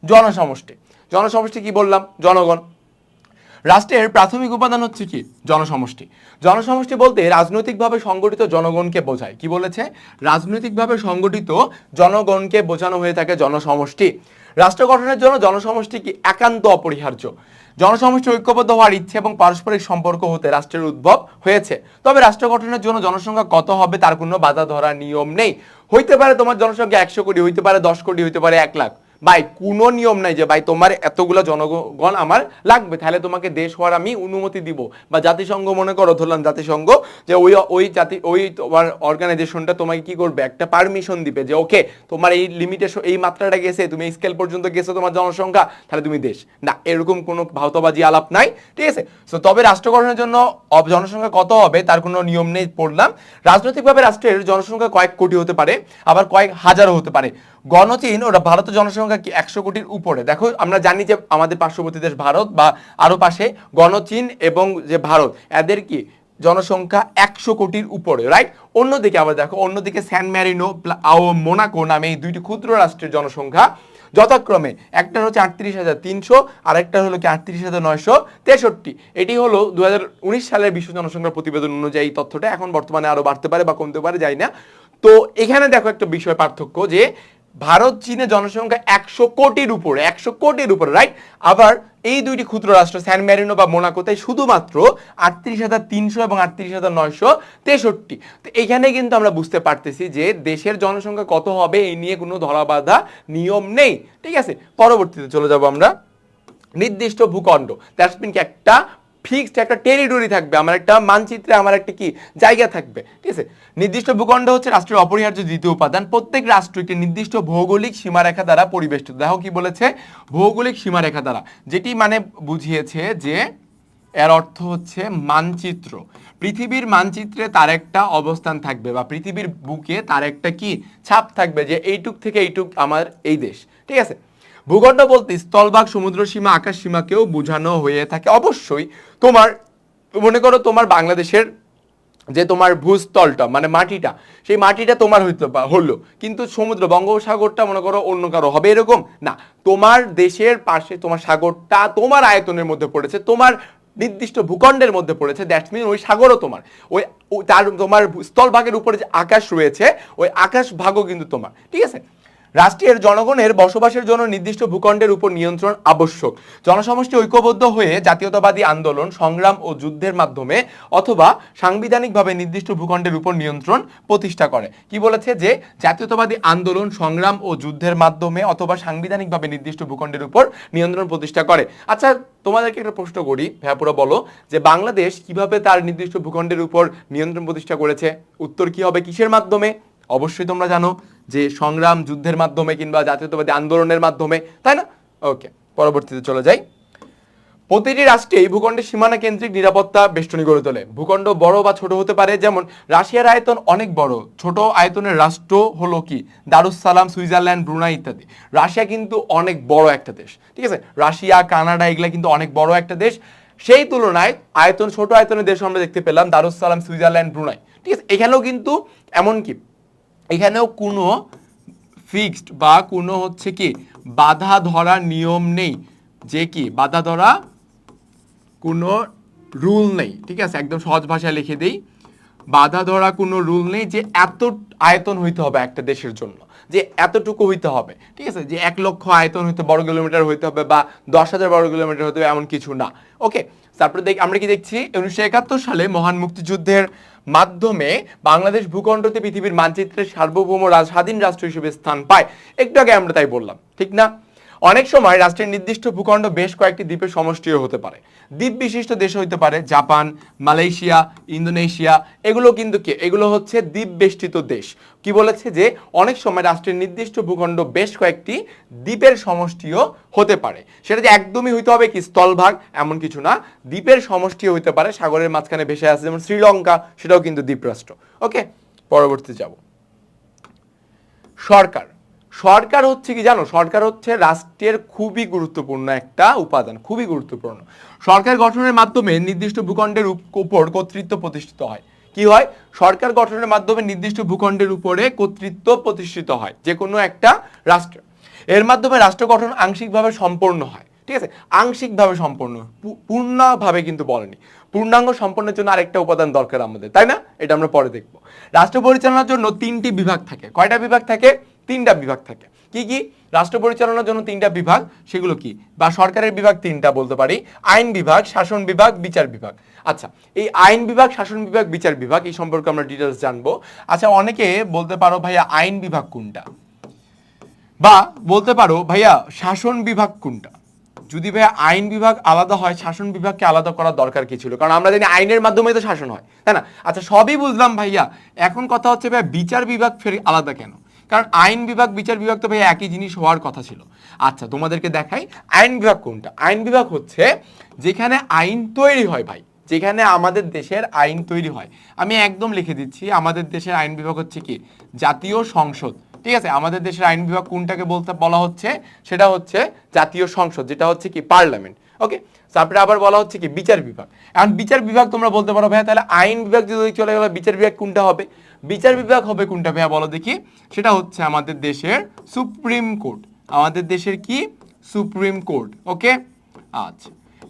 জনসমষ্টি। জনসমষ্টি কি বললাম? জনগণ। রাষ্ট্রের প্রাথমিক উপাদান হচ্ছে কি? জনসমষ্টি। জনসমষ্টি বলতে রাজনৈতিকভাবে সংগঠিত জনগণকে বোঝায়। কি বলেছে? রাজনৈতিকভাবে সংগঠিত জনগণকে বোঝানো হয়ে থাকে জনসমষ্টি। রাষ্ট্র গঠনের জন্য জনসমষ্টি কি একান্ত অপরিহার্য। জনসমষ্টি ঐক্যবদ্ধ হওয়ার ইচ্ছে এবং পারস্পরিক সম্পর্ক হতে রাষ্ট্রের উদ্ভব হয়েছে। তবে রাষ্ট্র গঠনের জন্য জনসংখ্যা কত হবে তার কোনো বাধা ধরা নিয়ম নেই। হইতে পারে তোমার জনসংখ্যা 100 কোটি, হইতে পারে 10 কোটি, হইতে পারে 1 লাখ। ভাই, কোনো নিয়ম নাই যে ভাই তোমার এতগুলো জনগণ আমার লাগবে, তাহলে তোমাকে দেশ হওয়ার আমি অনুমতি দিব। বা জাতিসংঘ, মনে করো ধরলাম জাতিসংঘ, যে ওই তোমার অর্গানাইজেশনটা তোমাকে কি করবে, একটা পারমিশন দিবে যে ওকে, তোমার এই লিমিটেশন, এই মাত্রাটা গেছে, তুমি এই স্কেল পর্যন্ত গেছো তোমার জনসংখ্যা, তাহলে তুমি দেশ না। এরকম কোনো ভাওতাবাজি আলাপ নাই, ঠিক আছে? তো তবে রাষ্ট্র গঠনের জন্য জনসংখ্যা কত হবে তার কোনো নিয়ম নেই, পড়লাম। রাজনৈতিকভাবে রাষ্ট্রের জনসংখ্যা কয়েক কোটি হতে পারে, আবার কয়েক হাজারও হতে পারে। গণচীন, ওরা ভারতের জনসংখ্যা কি 100 কোটির উপরে। দেখো, আমরা জানি যে আমাদের পার্শ্ববর্তী দেশ ভারত বা আরো পাশে গণচীন এবং যে ভারত, এদের কি জনসংখ্যা 100 কোটির উপরে, রাইট? অন্যদিকে আবার দেখো, অন্যদিকে স্যান ম্যারিনো ও মোনাকো নামে এই দুইটি ক্ষুদ্র রাষ্ট্রের জনসংখ্যা যথাক্রমে, একটা হচ্ছে 38,300 আর একটা হলো কি 38,963। এটি হলো 2019 সালের বিশ্ব জনসংখ্যা প্রতিবেদন অনুযায়ী তথ্যটা। এখন বর্তমানে আরো বাড়তে পারে বা কমতে পারে, যাই না। তো এখানে দেখো একটা বিষয় পার্থক্য, যে ভারত চীনের জনসংখ্যা 100 কোটির উপরে, 100 কোটির উপরে, রাইট? আবার এই দুইটি ক্ষুদ্র রাষ্ট্র স্যান ম্যারিনো বা মোনাকোতে শুধুমাত্র 38,300 এবং 38,963। তো এখানে কিন্তু আমরা বুঝতে পারতেছি যে দেশের জনসংখ্যা কত হবে এই নিয়ে কোনো ধরাবাঁধা নিয়ম নেই, ঠিক আছে? পরবর্তীতে চলে যাব আমরা। নির্দিষ্ট ভূখণ্ড, দ্যাটস মিন কি একটা ফিক্সড একটা টেরিটরি থাকবে, আমার একটা মানচিত্রে আমার একটা কি জায়গা থাকবে, ঠিক আছে? নির্দিষ্ট ভূখণ্ড হচ্ছে রাষ্ট্রের অপরিহার্য দ্বিতীয় উপাদান। প্রত্যেক রাষ্ট্র একটি নির্দিষ্ট ভৌগোলিক সীমারেখা দ্বারা পরিবেষ্টিত। দেখো কি বলেছে? ভৌগোলিক সীমারেখা দ্বারা, যেটি মানে বুঝিয়েছে যে এর অর্থ হচ্ছে মানচিত্র। পৃথিবীর মানচিত্রে তার একটা অবস্থান থাকবে বা পৃথিবীর বুকে তার একটা কি ছাপ থাকবে, যে এইটুক থেকে এইটুক আমার এই দেশ, ঠিক আছে? ভূখণ্ড বলতে স্থলভাগ, সমুদ্র সীমা, আকাশ সীমাকেও বোঝানো হয়ে থাকে। অবশ্যই তোমার মনে করো তোমার বাংলাদেশের যে তোমার ভূস্থলটা মানে মাটিটা, সেই মাটিটা তোমার হলো, কিন্তু সমুদ্র বঙ্গোপসাগরটা মনে করো অন্য কারো হবে, এরকম না। তোমার দেশের পাশে তোমার সাগরটা তোমার আয়তনের মধ্যে পড়েছে, তোমার নির্দিষ্ট ভূখণ্ডের মধ্যে পড়েছে, দ্যাটস মিন ওই সাগরও তোমার, ওই তার তোমার স্থলভাগের উপরে যে আকাশ রয়েছে, ওই আকাশ ভাগও কিন্তু তোমার, ঠিক আছে? রাষ্ট্রের জনগণের বসবাসের জন্য নির্দিষ্ট ভূখণ্ডের উপর নিয়ন্ত্রণ আবশ্যক। জনসমষ্টি ঐক্যবদ্ধ হয়ে জাতীয়তাবাদী আন্দোলন, সংগ্রাম ও যুদ্ধের মাধ্যমে অথবা সাংবিধানিকভাবে নির্দিষ্ট ভূখণ্ডের উপর নিয়ন্ত্রণ প্রতিষ্ঠা করে। কি বলেছে? যে জাতীয়তাবাদী আন্দোলন, সংগ্রাম ও যুদ্ধের মাধ্যমে অথবা সাংবিধানিকভাবে নির্দিষ্ট ভূখণ্ডের উপর নিয়ন্ত্রণ প্রতিষ্ঠা করে। আচ্ছা, তোমাদেরকে একটা প্রশ্ন করি, ভাইপুরা বলো, যে বাংলাদেশ কিভাবে তার নির্দিষ্ট ভূখণ্ডের উপর নিয়ন্ত্রণ প্রতিষ্ঠা করেছে? উত্তর কি হবে? কিসের মাধ্যমে? অবশ্যই তোমরা জানো, যে সংগ্রাম যুদ্ধের মাধ্যমে কিংবা জাতীয়তাবাদী আন্দোলনের মাধ্যমে, তাই না? ওকে, পরবর্তীতে চলে যাই। প্রতিটি রাষ্ট্রেই ভূখণ্ডের সীমানা কেন্দ্রিক নিরাপত্তা বেষ্টনী গড়ে তোলে। ভূখণ্ড বড় বা ছোট হতে পারে, যেমন রাশিয়ার আয়তন অনেক বড়, ছোট আয়তনের রাষ্ট্র হলো কি দারুসালাম, সুইজারল্যান্ড, ব্রুনাই ইত্যাদি। রাশিয়া কিন্তু অনেক বড় একটা দেশ, ঠিক আছে? রাশিয়া, কানাডা এগুলা কিন্তু অনেক বড় একটা দেশ। সেই তুলনায় আয়তন ছোট আয়তনের দেশ আমরা দেখতে পেলাম দারুসালাম, সুইজারল্যান্ড, ব্রুনাই, ঠিক আছে? এখানেও কিন্তু এমনকি এখানেও কোনো ফিক্সড বা কোনো হচ্ছে কি বাধা ধরা নিয়ম নেই, যে কি বাধা ধরা কোনো রুল নেই, ঠিক আছে? একদম সহজ ভাষায় লিখে দিই, বাধা ধরা কোনো রুল নেই যে এত আয়তন হইতে হবে একটা দেশের জন্য, যে এতটুকু হইতে হবে, ঠিক আছে? যে 1 লক্ষ আয়তন হইতে বর্গ কিলোমিটার হইতে হবে বা 10,000 বর্গ কিলোমিটার হইতে হবে, এমন কিছু না। ওকে, তারপরে আমরা কি দেখছি 1971 সালে মহান মুক্তিযুদ্ধের মাধ্যমে বাংলাদেশ ভূখণ্ডতে পৃথিবীর মানচিত্রে সার্বভৌম স্বাধীন রাষ্ট্র হিসেবে স্থান পায়। একটু আগে আমরা তাই বললাম, ঠিক না? অনেক সময় রাষ্ট্রের নির্দিষ্ট ভূখণ্ড বেশ কয়েকটি দ্বীপের সমষ্টিও হতে পারে। দ্বীপ বিশিষ্ট দেশ হইতে পারে জাপান, মালয়েশিয়া, ইন্দোনেশিয়া, এগুলো কিন্তু কি এগুলো হচ্ছে দ্বীপ বেষ্টিত দেশ। কি বলেছে যে অনেক সময় রাষ্ট্রের নির্দিষ্ট ভূখণ্ড বেশ কয়েকটি দ্বীপের সমষ্টিও হতে পারে। সেটা যে একদমই হইতে হবে কি স্থলভাগ এমন কিছু না, দ্বীপের সমষ্টিও হইতে পারে, সাগরের মাঝখানে ভেসে আছে, যেমন শ্রীলঙ্কা, সেটাও কিন্তু দ্বীপরাষ্ট্র। ওকে, পরবর্তী যাব। সরকার। সরকার হচ্ছে কি জানো? সরকার হচ্ছে রাষ্ট্রের খুবই গুরুত্বপূর্ণ একটা উপাদান, খুবই গুরুত্বপূর্ণ। সরকার গঠনের মাধ্যমে নির্দিষ্ট ভূখণ্ডের উপর কর্তৃত্ব প্রতিষ্ঠিত হয়। কি হয়? সরকার গঠনের মাধ্যমে নির্দিষ্ট ভূখণ্ডের উপরে কর্তৃত্ব প্রতিষ্ঠিত হয় যে কোনো একটা রাষ্ট্র। এর মাধ্যমে রাষ্ট্র গঠন আংশিকভাবে সম্পন্ন হয়, ঠিক আছে? আংশিকভাবে সম্পন্ন, পূর্ণভাবে কিন্তু বলেনি। পূর্ণাঙ্গ সম্পন্নের জন্য আরেকটা উপাদান দরকার আমাদের, তাই না? এটা আমরা পরে দেখব। রাষ্ট্র পরিচালনার জন্য 3টি বিভাগ থাকে। কয়টা বিভাগ থাকে? 3টা বিভাগ থাকে। কি কি? রাষ্ট্র পরিচালনার জন্য 3টা বিভাগ, সেগুলো কি? বা সরকারের বিভাগ 3টা বলতে পারি, আইন বিভাগ, শাসন বিভাগ, বিচার বিভাগ। আচ্ছা, এই আইন বিভাগ, শাসন বিভাগ, বিচার বিভাগ এই সম্পর্কে আমরা ডিটেলস জানবো। আচ্ছা, অনেকে বলতে পারো ভাইয়া আইন বিভাগ কোনটা, বা বলতে পারো ভাইয়া শাসন বিভাগ কোনটা। যদি ভাইয়া আইন বিভাগ আলাদা হয়, শাসন বিভাগকে আলাদা করার দরকার কি ছিল? কারণ আমরা জানি আইনের মাধ্যমে তো শাসন হয়, তাই না? আচ্ছা, সবই বুঝলাম ভাইয়া, এখন কথা হচ্ছে ভাইয়া বিচার বিভাগ ফের আলাদা কেন? কারণ আইন বিভাগ বিচার বিভাগ তো ভাইয়া একই জিনিস হওয়ার কথা ছিল। আচ্ছা, তোমাদেরকে দেখাই আইন বিভাগ কোনটা। আইন বিভাগ হচ্ছে যেখানে আইন তৈরি হয় ভাই, যেখানে আমাদের দেশের আইন তৈরি হয়। আমি একদম লিখে দিচ্ছি, আমাদের দেশের আইন বিভাগ হচ্ছে কি জাতীয় সংসদ, ঠিক আছে? আমাদের দেশের আইন বিভাগ কোনটাকে বলা হচ্ছে? সেটা হচ্ছে জাতীয় সংসদ, যেটা হচ্ছে কি পার্লামেন্ট। ওকে, তারপরে আবার বলা হচ্ছে কি বিচার বিভাগ। এখন বিচার বিভাগ তোমরা বলতে পারো ভাইয়া তাহলে আইন বিভাগ যদি চলে গেল, বিচার বিভাগ কোনটা হবে? বিচার বিভাগ হবে কোনটা ভাইয়া বলো দেখি? সেটা হচ্ছে আমাদের দেশের সুপ্রিম কোর্ট। আমাদের দেশের কি? Supreme court. ওকে, আচ্ছা,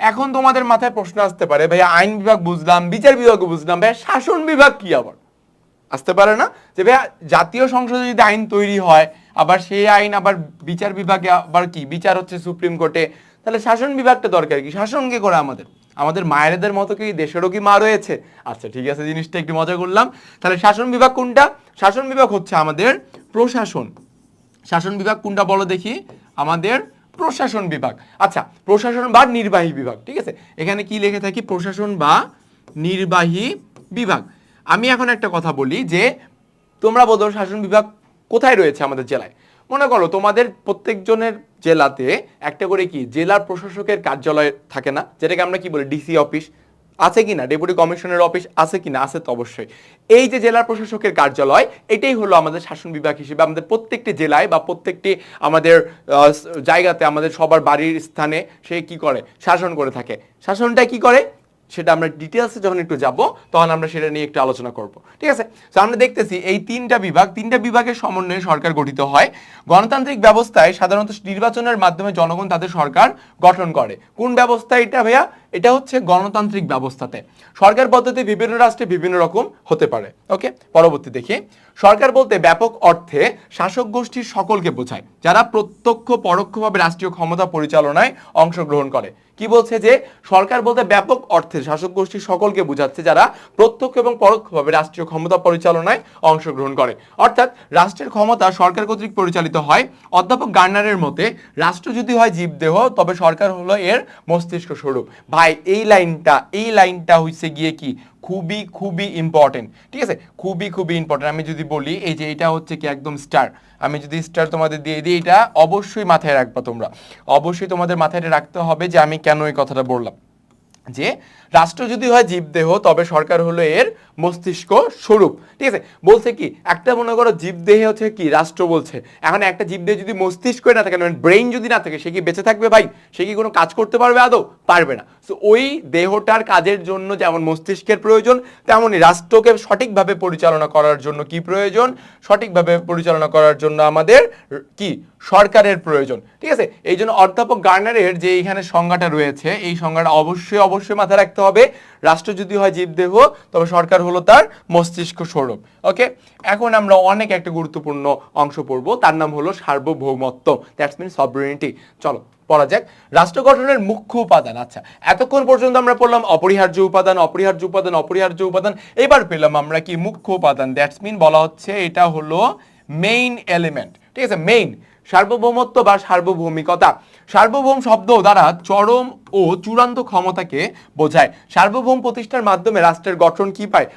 এখন তোমাদের মাথায় প্রশ্ন আসতে পারে ভাইয়া আইন বিভাগ বুঝলাম, বিচার বিভাগ বুঝলাম, ভাইয়া শাসন বিভাগ কি? আবার আসতে পারে না যে ভাইয়া জাতীয় সংসদে যদি আইন তৈরি হয়, আবার সেই আইন আবার বিচার বিভাগে আবার কি বিচার হচ্ছে সুপ্রিম কোর্টে, তাহলে শাসন বিভাগটা দরকার কি? শাসন কে করে আমাদের মায়েরদের মতো কি দেশেরও কি মা রয়েছে? আচ্ছা, ঠিক আছে, জিনিসটা একটু মজা করলাম। তাহলে শাসন বিভাগ কোনটা? শাসন বিভাগ হচ্ছে আমাদের প্রশাসন। শাসন বিভাগ কোনটা বলো দেখি? আমাদের প্রশাসন বিভাগ। আচ্ছা, প্রশাসন বা নির্বাহী বিভাগ, ঠিক আছে? এখানে কি লিখে থাকি? প্রশাসন বা নির্বাহী বিভাগ। আমি এখন একটা কথা বলি যে তোমরা বলো শাসন বিভাগ কোথায় রয়েছে আমাদের জেলায়? মনে করো তোমাদের প্রত্যেকজনের জেলাতে একটা করে কি জেলার প্রশাসকের কার্যালয় থাকে না, যেটাকে আমরা কি বলি ডিসি অফিস, আছে কিনা? ডেপুটি কমিশনার অফিস আছে কিনা? আছে তো অবশ্যই। এই যে জেলা প্রশাসকের কার্যালয়, এটাই হলো আমাদের শাসন বিভাগ হিসেবে আমাদের প্রত্যেকটি জেলায় বা প্রত্যেকটি আমাদের জায়গাতে, আমাদের সবার বাড়ির স্থানে সে কি করে? শাসন করে থাকে। শাসনটা কি করে সেটা আমরা ডিটেলসে যখন একটু যাব তখন আমরা সেটা নিয়ে একটু আলোচনা করব, ঠিক আছে? তো আমরা দেখতেছি এই 3টা বিভাগের সমন্বয়ে সরকার গঠিত হয়। গণতান্ত্রিক ব্যবস্থায় সাধারণত নির্বাচনের মাধ্যমে জনগণ তাদের সরকার গঠন করে। কোন ব্যবস্থা এটা ভাইয়া? এটা হচ্ছে গণতান্ত্রিক ব্যবস্থাতে। সরকার পদ্ধতি বিভিন্ন রাষ্ট্রে বিভিন্ন রকম হতে পারে। ওকে, পরবর্তী দেখি। সরকার বলতে ব্যাপক অর্থে শাসক গোষ্ঠীর সকলকে বোঝায় যারা প্রত্যক্ষ পরোক্ষভাবে রাষ্ট্রীয় ক্ষমতা পরিচালনায় অংশগ্রহণ করে। কি বলছে? যে সরকার বলতে ব্যাপক অর্থে শাসক গোষ্ঠীর সকলকে বোঝাচ্ছে যারা প্রত্যক্ষ এবং পরোক্ষভাবে রাষ্ট্রীয় ক্ষমতা পরিচালনায় অংশগ্রহণ করে। অর্থাৎ রাষ্ট্রের ক্ষমতা সরকার কর্তৃক পরিচালিত হয়। অধ্যাপক গার্নারের মতে রাষ্ট্র যদি হয় জীবদেহ, তবে সরকার হলো এর মস্তিষ্ক স্বরূপ। ভাই এই লাইনটা হইছে গিয়ে কি খুবই খুবই ইম্পর্টেন্ট, ঠিক আছে, খুবই খুবই ইম্পর্টেন্ট। আমি যদি বলি এই যে এটা হচ্ছে কি একদম স্টার, আমি যদি স্টার তোমাদের দিয়ে দিই, এটা অবশ্যই মাথায় রাখবা তোমরা, অবশ্যই তোমাদের মাথায় রাখতে হবে যে আমি কেন এই কথাটা বললাম, যে রাষ্ট্র যদি হয় জীবদেহ তবে সরকার হলো এর মস্তিষ্ক স্বরূপ, ঠিক আছে। বলছে কি একটা মনে করো জীবদেহে হচ্ছে কি রাষ্ট্র বলছে, এখন একটা জীবদেহে যদি মস্তিষ্ক না থাকে, মানে ব্রেইন যদি না থাকে, সে কি বেঁচে থাকবে ভাই? সে কি কোনো কাজ করতে পারবে? আদৌ পারবে না। তো ওই দেহটার কাজের জন্য যেমন মস্তিষ্কের প্রয়োজন, তেমনই রাষ্ট্রকে সঠিকভাবে পরিচালনা করার জন্য কি প্রয়োজন? সঠিকভাবে পরিচালনা করার জন্য আমাদের কি সরকারের প্রয়োজন, ঠিক আছে। এই জন্য অধ্যাপক গার্নারের যে এখানে সংজ্ঞাটা রয়েছে, এই সংজ্ঞাটা অবশ্যই অবশ্যই মাথায় রাখতে হবে। রাষ্ট্র যদি হয় জীবদেহ তবে সরকার হলো তার মস্তিষ্ক স্বরূপ। ওকে, এখন আমরা অনেক একটা গুরুত্বপূর্ণ অংশ পড়বো, তার নাম হলো সার্বভৌমত্ব, দ্যাটস মিন সভরেনিটি। চলো পড়া যাক। রাষ্ট্র গঠনের মুখ্য উপাদান। আচ্ছা, এতক্ষণ পর্যন্ত আমরা পড়লাম অপরিহার্য উপাদান, অপরিহার্য উপাদান, অপরিহার্য উপাদান। এবার পেলাম আমরা কি মুখ্য উপাদান, দ্যাটস মিন বলা হচ্ছে এটা হলো মেইন এলিমেন্ট, ঠিক আছে। মেইন সার্বভৌমত্ব বা সার্বভৌমিকতা, সার্বভৌম শব্দ দ্বারা চরম ও চূড়ান্ত ক্ষমতাকে বোঝায়। সার্বভৌম প্রতিষ্ঠার মাধ্যমে রাষ্ট্রের গঠন কি পায়?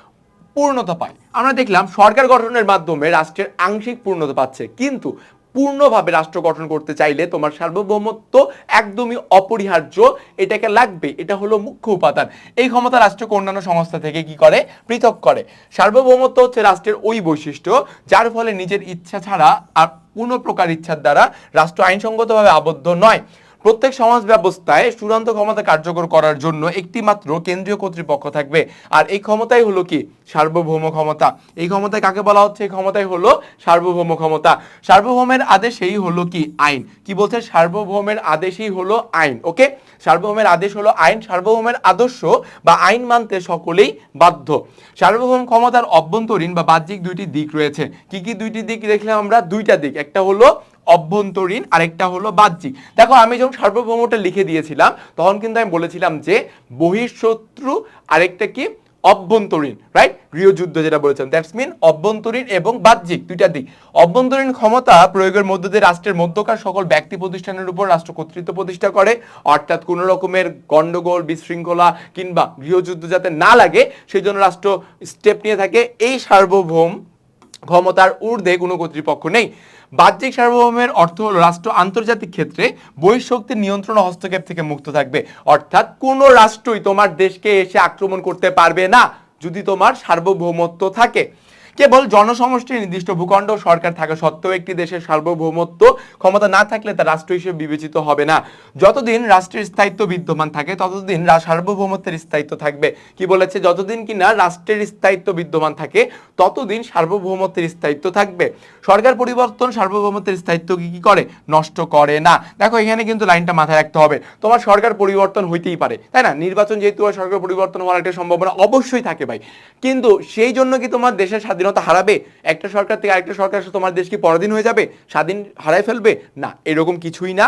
পূর্ণতা পায়। আমরা দেখলাম সরকার গঠনের মাধ্যমে রাষ্ট্রের আংশিক পূর্ণতা পাচ্ছে, কিন্তু পূর্ণভাবে রাষ্ট্র গঠন করতে চাইলে তোমার সার্বভৌমত্ব একদমই অপরিহার্য, এটাকে লাগবে, এটা হলো মুখ্য উপাদান। এই ক্ষমতা রাষ্ট্রকে অন্যান্য সংস্থা থেকে কি করে? পৃথক করে। সার্বভৌমত্ব হচ্ছে রাষ্ট্রের ওই বৈশিষ্ট্য যার ফলে নিজের ইচ্ছা ছাড়া আর কোনো প্রকার ইচ্ছার দ্বারা রাষ্ট্র আইনসঙ্গতভাবে আবদ্ধ নয়। প্রত্যেক সমাজ ব্যবস্থায় চূড়ান্ত ক্ষমতা কার্যকর করার জন্য একটি মাত্র কেন্দ্রীয় কর্তৃপক্ষ থাকবে, আর এই ক্ষমতাই হলো কি? সার্বভৌম ক্ষমতা। এই ক্ষমতায় কাকে বলা হচ্ছে? এই ক্ষমতাই হলো সার্বভৌম ক্ষমতা। সার্বভৌমের আদেশেই হলো কি? আইন। কি বলছে? সার্বভৌমের আদেশই হলো আইন। ওকে, সার্বভৌমের আদেশ হলো আইন। সার্বভৌমের আদর্শ বা আইন মানতে সকলেই বাধ্য। সার্বভৌম ক্ষমতার অভ্যন্তরীণ বা বাহ্যিক দুইটি দিক রয়েছে। কি কি দুইটি দিক দেখলাম আমরা? দুইটা দিক, একটা হলো অভ্যন্তরীণ আর একটা হলো বাহ্যিক। দেখো আমি যখন সার্বভৌমটা লিখে দিয়েছিলাম তখন কিন্তু আমি বলেছিলাম যে বহিঃশত্রু, আরেকটা কি? অভ্যন্তরীণ, রাইট? গৃহযুদ্ধ যেটা বলেছেন, দ্যাটস মিন অভ্যন্তরীণ এবং বাহ্যিক দুইটা দিক। অভ্যন্তরীণ ক্ষমতা প্রয়োগের মধ্য দিয়ে রাষ্ট্রের মধ্যকার সকল ব্যক্তি প্রতিষ্ঠানের উপর রাষ্ট্র কর্তৃত্ব প্রতিষ্ঠা করে, অর্থাৎ কোনো রকমের গন্ডগোল, বিশৃঙ্খলা কিংবা গৃহযুদ্ধ যাতে না লাগে সেই জন্য রাষ্ট্র স্টেপ নিয়ে থাকে। এই সার্বভৌম ক্ষমতার ঊর্ধ্বে কোনো কর্তৃপক্ষ নেই। বাহ্যিক সার্বভৌমের অর্থ হলো রাষ্ট্র আন্তর্জাতিক ক্ষেত্রে বহিঃশক্তির নিয়ন্ত্রণ ও হস্তক্ষেপ থেকে মুক্ত থাকবে, অর্থাৎ কোনো রাষ্ট্রই তোমার দেশকে এসে আক্রমণ করতে পারবে না যদি তোমার সার্বভৌমত্ব থাকে। কেবল জনসমষ্টির নির্দিষ্ট ভূখণ্ড সরকার থাকা সত্ত্বেও একটি দেশের সার্বভৌমত্ব ক্ষমতা না থাকলে তা রাষ্ট্র হিসেবে বিবেচিত হবে না। যতদিন রাষ্ট্রের স্থায়িত্ব বিদ্যমান থাকে ততদিন সার্বভৌমত্বের স্থায়িত্ব থাকবে। কি বলেছে? যতদিন কিনা রাষ্ট্রের স্থায়িত্ব বিদ্যমান থাকে ততদিন সার্বভৌমত্বের স্থায়িত্ব থাকবে। সরকার পরিবর্তন সার্বভৌমত্বের স্থায়িত্ব কি করে? নষ্ট করে না। দেখো এখানে কিন্তু লাইনটা মাথায় রাখতে হবে। তোমার সরকার পরিবর্তন হইতেই পারে, তাই না? নির্বাচন যেহেতু সরকার পরিবর্তন হওয়ার একটা সম্ভাবনা অবশ্যই থাকে ভাই, কিন্তু সেই জন্য কি তোমার দেশের স্বাধীনতা হারাবে? একটা সরকার থেকে আরেকটা সরকার তোমার দেশ কি পরাধীন হয়ে যাবে? স্বাধীন হারায় ফেলবে? না, এরকম কিছুই না।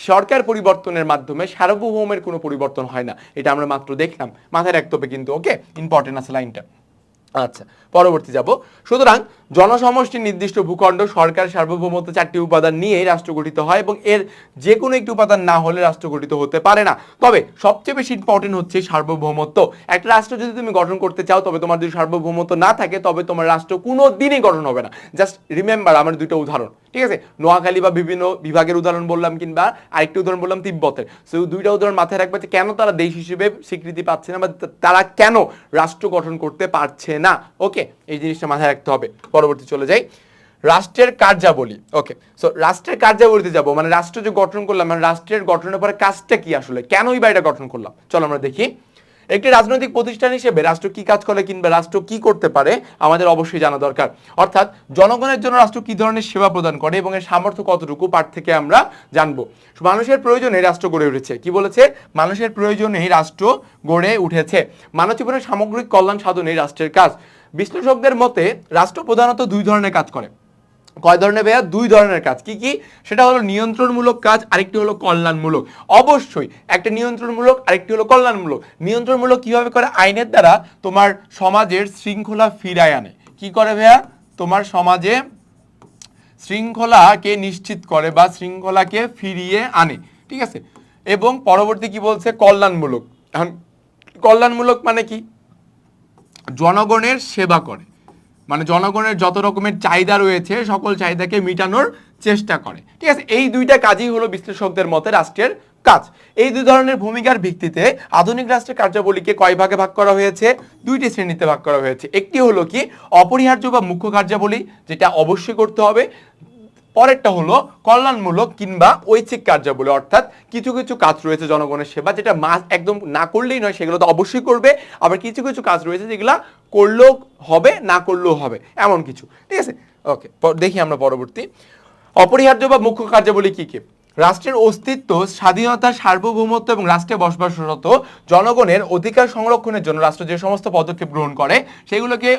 সরকার পরিবর্তনের মাধ্যমে সার্বভৌমের কোনো পরিবর্তন হয় না, এটা আমরা মাত্র দেখলাম, মাথায় রাখতে হবে কিন্তু। ওকে, ইম্পর্টেন্ট আছে লাইনটা। আচ্ছা, পরবর্তী যাব। সুতরাং জনসমষ্টির নির্দিষ্ট ভূখণ্ড সরকার সার্বভৌমত্ব চারটি উপাদান নিয়ে রাষ্ট্র গঠিত হয় এবং এর যে কোনো একটি উপাদান না হলে রাষ্ট্র গঠিত হতে পারে না। তবে সবচেয়ে বেশি ইম্পর্টেন্ট হচ্ছে সার্বভৌমত্ব। একটা রাষ্ট্র যদি তুমি গঠন করতে চাও, তবে তোমার যদি সার্বভৌমত্ব না থাকে তবে তোমার রাষ্ট্র কোনো দিনই গঠন হবে না। জাস্ট রিমেম্বার আমার দুটো উদাহরণ, ঠিক আছে? নোয়াখালী বা বিভিন্ন বিভাগের উদাহরণ বললাম, কিংবা আরেকটি উদাহরণ বললাম তিব্বতের। সো দুইটা উদাহরণ মাথায় রাখবে যে কেন তারা দেশ হিসেবে স্বীকৃতি পাচ্ছে না বা তারা কেন রাষ্ট্র গঠন করতে পারছে না। ওকে, এই জিনিসটা মাথায় রাখতে হবে। পরবর্তী চলে যাই, রাষ্ট্রের কার্যাবলী। ওকে, সো রাষ্ট্রের কার্যাবলীতে যাব, মানে রাষ্ট্র যে গঠন করলাম, মানে রাষ্ট্রের গঠনের পরে কাজটা কি আসলে, কেনই বা এটা গঠন করলাম। চলো আমরা দেখি। একটি রাজনৈতিক প্রতিষ্ঠান হিসেবে রাষ্ট্র কি কাজ করে কিংবা রাষ্ট্র কি করতে পারে আমাদের অবশ্যই জানা দরকার। অর্থাৎ জনগণের জন্য রাষ্ট্র কি ধরনের সেবা প্রদান করে এবং এর সামর্থ্য কতটুকু, পাঠ থেকে আমরা জানবো। মানুষের প্রয়োজনে রাষ্ট্র গড়ে উঠেছে। কি বলেছে? মানুষের প্রয়োজনেই রাষ্ট্র গড়ে উঠেছে। মানব জীবনের সামগ্রিক কল্যাণ সাধনেই রাষ্ট্রের কাজ। বিশ্লেষকদের মতে রাষ্ট্র প্রধানত দুই ধরনের কাজ করে। কয় ধরনের ভাইয়া? দুই ধরনের কাজ। কি কি? সেটা হলো নিয়ন্ত্রণমূলক কাজ, আরেকটি হলো কল্যাণমূলক। অবশ্যই একটা নিয়ন্ত্রণমূলক, আরেকটি হলো কল্যাণমূলক। নিয়ন্ত্রণমূলক কিভাবে করে? আইনের দ্বারা তোমার সমাজের শৃঙ্খলা ফিরায় আনে। কি করে ভাইয়া? তোমার সমাজে শৃঙ্খলাকে নিশ্চিত করে বা শৃঙ্খলাকে ফিরিয়ে আনে, ঠিক আছে? এবং পরবর্তী কি বলছে? কল্যাণমূলক। এখন কল্যাণমূলক মানে কি? জনগণের সেবা করে, মানে জনগণের যত রকমের চাহিদা রয়েছে সকল চাহিদাকে মেটানোর চেষ্টা করে। ঠিক আছে, এই দুইটা কাজই হলো বিশ্লেষকদের মতে রাষ্ট্রের কাজ। এই দুই ধরনের ভূমিকার ভিত্তিতে আধুনিক রাষ্ট্রের কার্যাবলীকে কয় ভাগে ভাগ করা হয়েছে? দুইটি শ্রেণীতে ভাগ করা হয়েছে। একটি হলো কি অপরিহার্য বা মুখ্য কার্যাবলী, যেটা অবশ্যই করতে হবে। পরেরটা হলো কল্যাণমূলক কিংবা ঐচ্ছিক কার্যাবলী, অর্থাৎ কিছু কিছু কাজ রয়েছে জনগণের সেবা যেটা একদম না করলেই নয়, সেগুলো তো অবশ্যই করবে। আবার কিছু কিছু কাজ রয়েছে যেগুলা করলেও হবে, না করলেও হবে, এমন কিছু। ঠিক আছে, ওকে, দেখি আমরা পরবর্তী। অপরিহার্য বা মুখ্য কার্যাবলী কি কি? রাষ্ট্রের অস্তিত্ব, স্বাধীনতা, সার্বভৌমত্ব এবং রাষ্ট্রে বসবাসরত জনগণের অধিকার সংরক্ষণের জন্য রাষ্ট্র যে সমস্ত পদক্ষেপ গ্রহণ করে সেগুলোকে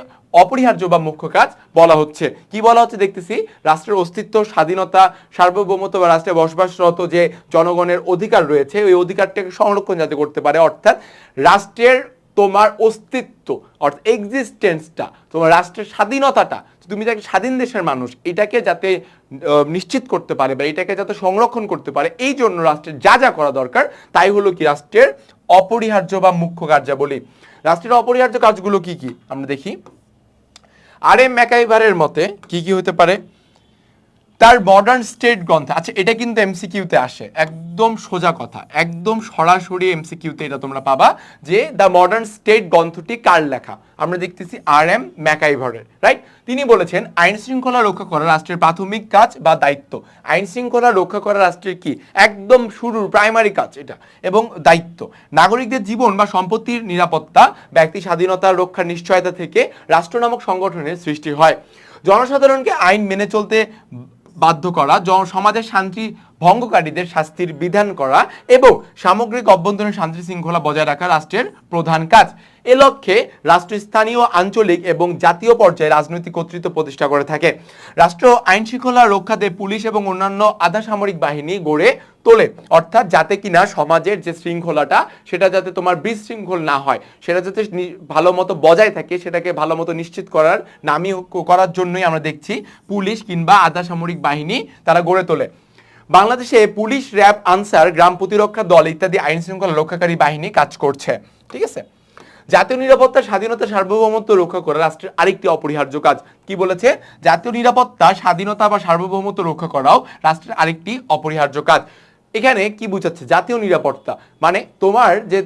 অপরিহার্য বা মুখ্য কাজ বলা হচ্ছে। কি বলা হচ্ছে দেখতেছি, রাষ্ট্রের অস্তিত্ব, স্বাধীনতা, সার্বভৌমত্ব বা রাষ্ট্রে বসবাসরত যে জনগণের অধিকার রয়েছে ওই অধিকারটাকে সংরক্ষণ যাতে করতে পারে, অর্থাৎ রাষ্ট্রের তোমার অস্তিত্ব অর্থাৎ এক্সিস্টেন্সটা, তোমার রাষ্ট্রের স্বাধীনতাটা, তুমি যাকে স্বাধীন দেশের মানুষ, এটাকে যাতে নিশ্চিত করতে পারে বা এটাকে যাতে সংরক্ষণ করতে পারে, এই জন্য রাষ্ট্রের যা যা করা দরকার তাই হলো কি রাষ্ট্রের অপরিহার্য বা মুখ্য কার্যাবলী। রাষ্ট্রের অপরিহার্য কাজগুলো কি কি আমরা দেখি। আর.এম. ম্যাকাইভারের মতে কি কি হতে পারে? তার মডার্ন স্টেট গ্রন্থে, আচ্ছা এটা কিন্তু এমসিকিউতে আসে, একদম সোজা কথা, একদম সরাসরি এমসিকিউতে এটা তোমরা পাবা যে দ্য মডার্ন স্টেট গ্রন্থটি কার লেখা। আমরা দেখতেছি আর.এম. ম্যাকাইভারের, রাইট? তিনি বলেছেন আইন শৃঙ্খলা রক্ষা করা রাষ্ট্রের প্রাথমিক কাজ বা দায়িত্ব। আইন শৃঙ্খলা রক্ষা করা রাষ্ট্রের কি একদম শুরুর প্রাইমারি কাজ এটা এবং দায়িত্ব। নাগরিকদের জীবন বা সম্পত্তির নিরাপত্তা, ব্যক্তি স্বাধীনতা রক্ষার নিশ্চয়তা থেকে রাষ্ট্র নামক সংগঠনের সৃষ্টি হয়। জনসাধারণকে আইন মেনে চলতে বাধ্য করা, সমাজের শান্তি ভঙ্গকারীদের শাস্তির বিধান করা এবং সামগ্রিক অভ্যন্তরীণ শান্তি শৃঙ্খলা বজায় রাখা রাষ্ট্রের প্রধান কাজ। এ লক্ষ্যে রাষ্ট্র স্থানীয়, আঞ্চলিক এবং জাতীয় পর্যায়ে রাজনৈতিক কর্তৃত্ব প্রতিষ্ঠা করে থাকে। রাষ্ট্র আইন শৃঙ্খলা রক্ষাতে পুলিশ এবং অন্যান্য আধা সামরিক বাহিনী গড়ে তোলে, অর্থাৎ যাতে কিনা সমাজের যে শৃঙ্খলাটা সেটা যাতে তোমার বিশৃঙ্খল না হয়, সেটা যাতে ভালো মতো বজায় থাকে, সেটাকে ভালো মতো নিশ্চিত করার নামই করার জন্যই আমরা দেখছি পুলিশ কিংবা আধা সামরিক বাহিনী তারা গড়ে তোলে। বাংলাদেশে পুলিশ, র্যাব, আনসার, গ্রাম প্রতিরক্ষা দল ইত্যাদি আইন শৃঙ্খলা রক্ষাকারী বাহিনী কাজ করছে। ঠিক আছে, জাতীয় নিরাপত্তা, স্বাধীনতা, সার্বভৌমত্ব রক্ষা করা রাষ্ট্রের আরেকটি অপরিহার্য কাজ। কি বলেছে? জাতীয় নিরাপত্তা, স্বাধীনতা বা সার্বভৌমত্ব রক্ষা করাও রাষ্ট্রের আরেকটি অপরিহার্য কাজ। এখানে কি বোঝাচ্ছে? জাতীয় নিরাপত্তা মানে তোমার যে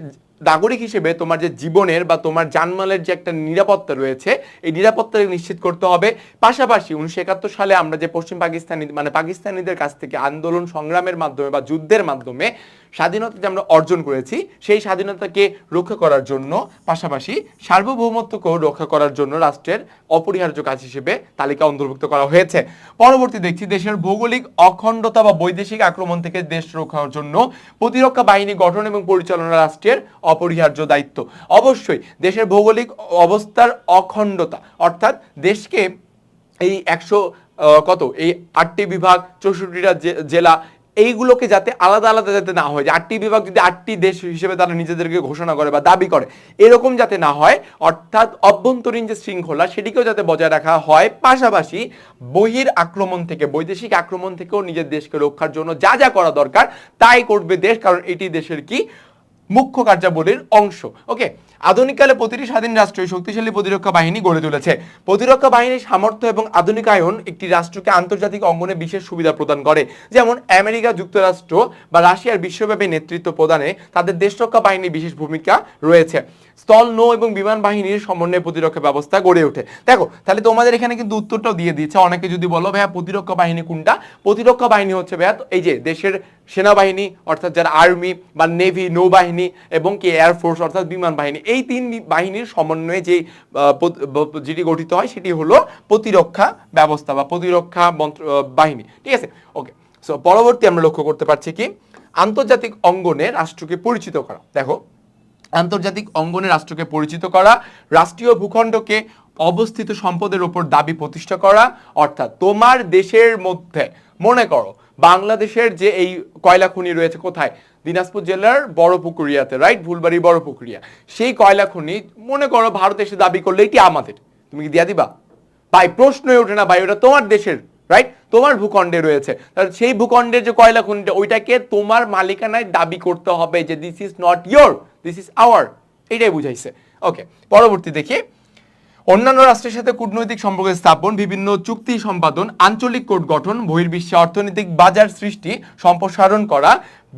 নাগরিক হিসেবে তোমার যে জীবনের বা তোমার জানমালের যে একটা নিরাপত্তা রয়েছে, এই নিরাপত্তা নিশ্চিত করতে হবে। পাশাপাশি 1971 সালে আমরা যে পশ্চিম পাকিস্তানি মানে পাকিস্তানিদের কাছ থেকে আন্দোলন সংগ্রামের মাধ্যমে বা যুদ্ধের মাধ্যমে স্বাধীনতা যে আমরা অর্জন করেছি, সেই স্বাধীনতাকে রক্ষা করার জন্য পাশাপাশি সার্বভৌমত্বকেও রক্ষা করার জন্য রাষ্ট্রের অপরিহার্য কাজ হিসেবে তালিকা অন্তর্ভুক্ত করা হয়েছে। পরবর্তী দেখছি দেশের ভৌগোলিক অখণ্ডতা বা বৈদেশিক আক্রমণ থেকে দেশ রক্ষার জন্য প্রতিরক্ষা বাহিনী গঠন এবং পরিচালনা রাষ্ট্রের অপরিহার্য দায়িত্ব। অবশ্যই দেশের ভৌগোলিক অবস্থার অখণ্ডতা অর্থাৎ দেশকে এই 8টি বিভাগ, 64টা জেলা, এইগুলোকে যাতে আলাদা আলাদা যাতে না হয়, যে 8টি বিভাগ যদি 8টি দেশ হিসেবে তারা নিজেদেরকে ঘোষণা করে বা দাবি করে, এরকম যাতে না হয়, অর্থাৎ অভ্যন্তরীণ যে শৃঙ্খলা সেটিকেও যাতে বজায় রাখা হয়। পাশাপাশি বহির আক্রমণ থেকে, বৈদেশিক আক্রমণ থেকেও নিজের দেশকে রক্ষার জন্য যা যা করা দরকার তাই করবে দেশ, কারণ এটি দেশের কি মুখ্য কার্যাবলীর অংশ। ওকে, আধুনিককালে প্রতিটি স্বাধীন রাষ্ট্রই শক্তিশালী প্রতিরক্ষা বাহিনী গড়ে তুলেছে। প্রতিরক্ষা বাহিনীর সামর্থ্য এবং আধুনিকায়ন একটি রাষ্ট্রকে আন্তর্জাতিক অঙ্গনে বিশেষ সুবিধা প্রদান করে। যেমন আমেরিকা যুক্তরাষ্ট্র বা রাশিয়ার বিশ্বব্যাপী নেতৃত্ব প্রদানে তাদের দেশরক্ষা বাহিনীর বিশেষ ভূমিকা রয়েছে। স্থল, নৌ এবং বিমান বাহিনীর সমন্বয়ে প্রতিরক্ষা ব্যবস্থা গড়ে ওঠে। দেখো, তাহলে তোমাদের এখানে কিন্তু উত্তরটাও দিয়ে দিচ্ছে। অনেকে যদি বলো ভাইয়া প্রতিরক্ষা বাহিনী কোনটা, প্রতিরক্ষা বাহিনী হচ্ছে ভাইয়া এই যে দেশের সেনাবাহিনী অর্থাৎ যারা আর্মি বা নেভি, নৌবাহিনী এবং কি এয়ারফোর্স অর্থাৎ বিমান বাহিনী, এই তিন বাহিনীর সমন্বয়ে যে যেটি গঠিত হয় সেটি হলো প্রতিরক্ষা ব্যবস্থা বা প্রতিরক্ষা বাহিনী। ঠিক আছে, ওকে। সো পরবর্তী আমরা লক্ষ্য করতে পারছি কি আন্তর্জাতিক অঙ্গনে রাষ্ট্রকে পরিচিত করা। দেখো, আন্তর্জাতিক অঙ্গনে রাষ্ট্রকে পরিচিত করা, রাষ্ট্রীয় ভূখণ্ডকে অবস্থিত সম্পদের উপর দাবি প্রতিষ্ঠা করা, অর্থাৎ তোমার দেশের মধ্যে মনে করো বাংলাদেশের যে এই কয়লা খনি রয়েছে কোথায়, দিনাজপুর জেলার বড়পুকুরিয়াতে, রাইট, ফুলবাড়ি বড়পুকুরিয়া, সেই কয়লা খনি মনে করো ভারত এসে দাবি করলে এটি আমাদের, তুমি কি দিয়া দিবা? ভাই প্রশ্নই ওঠে না ভাই, ওটা তোমার দেশের, রাইট, তোমার ভূখণ্ডে রয়েছে, তাহলে সেই ভূখণ্ডের যে কয়লা খনিটা ওইটাকে তোমার মালিকানায় দাবি করতে হবে যে this is not your, this is our, এটাই বুঝাইছে। ওকে, পরবর্তী দেখি অন্যান্য রাষ্ট্রের সাথে কূটনৈতিক সম্পর্ক স্থাপন, বিভিন্ন চুক্তি সম্পাদন, আঞ্চলিক কোর্ট গঠন, বহির্বিশ্বে অর্থনৈতিক বাজার সৃষ্টি, সম্প্রসারণ করা,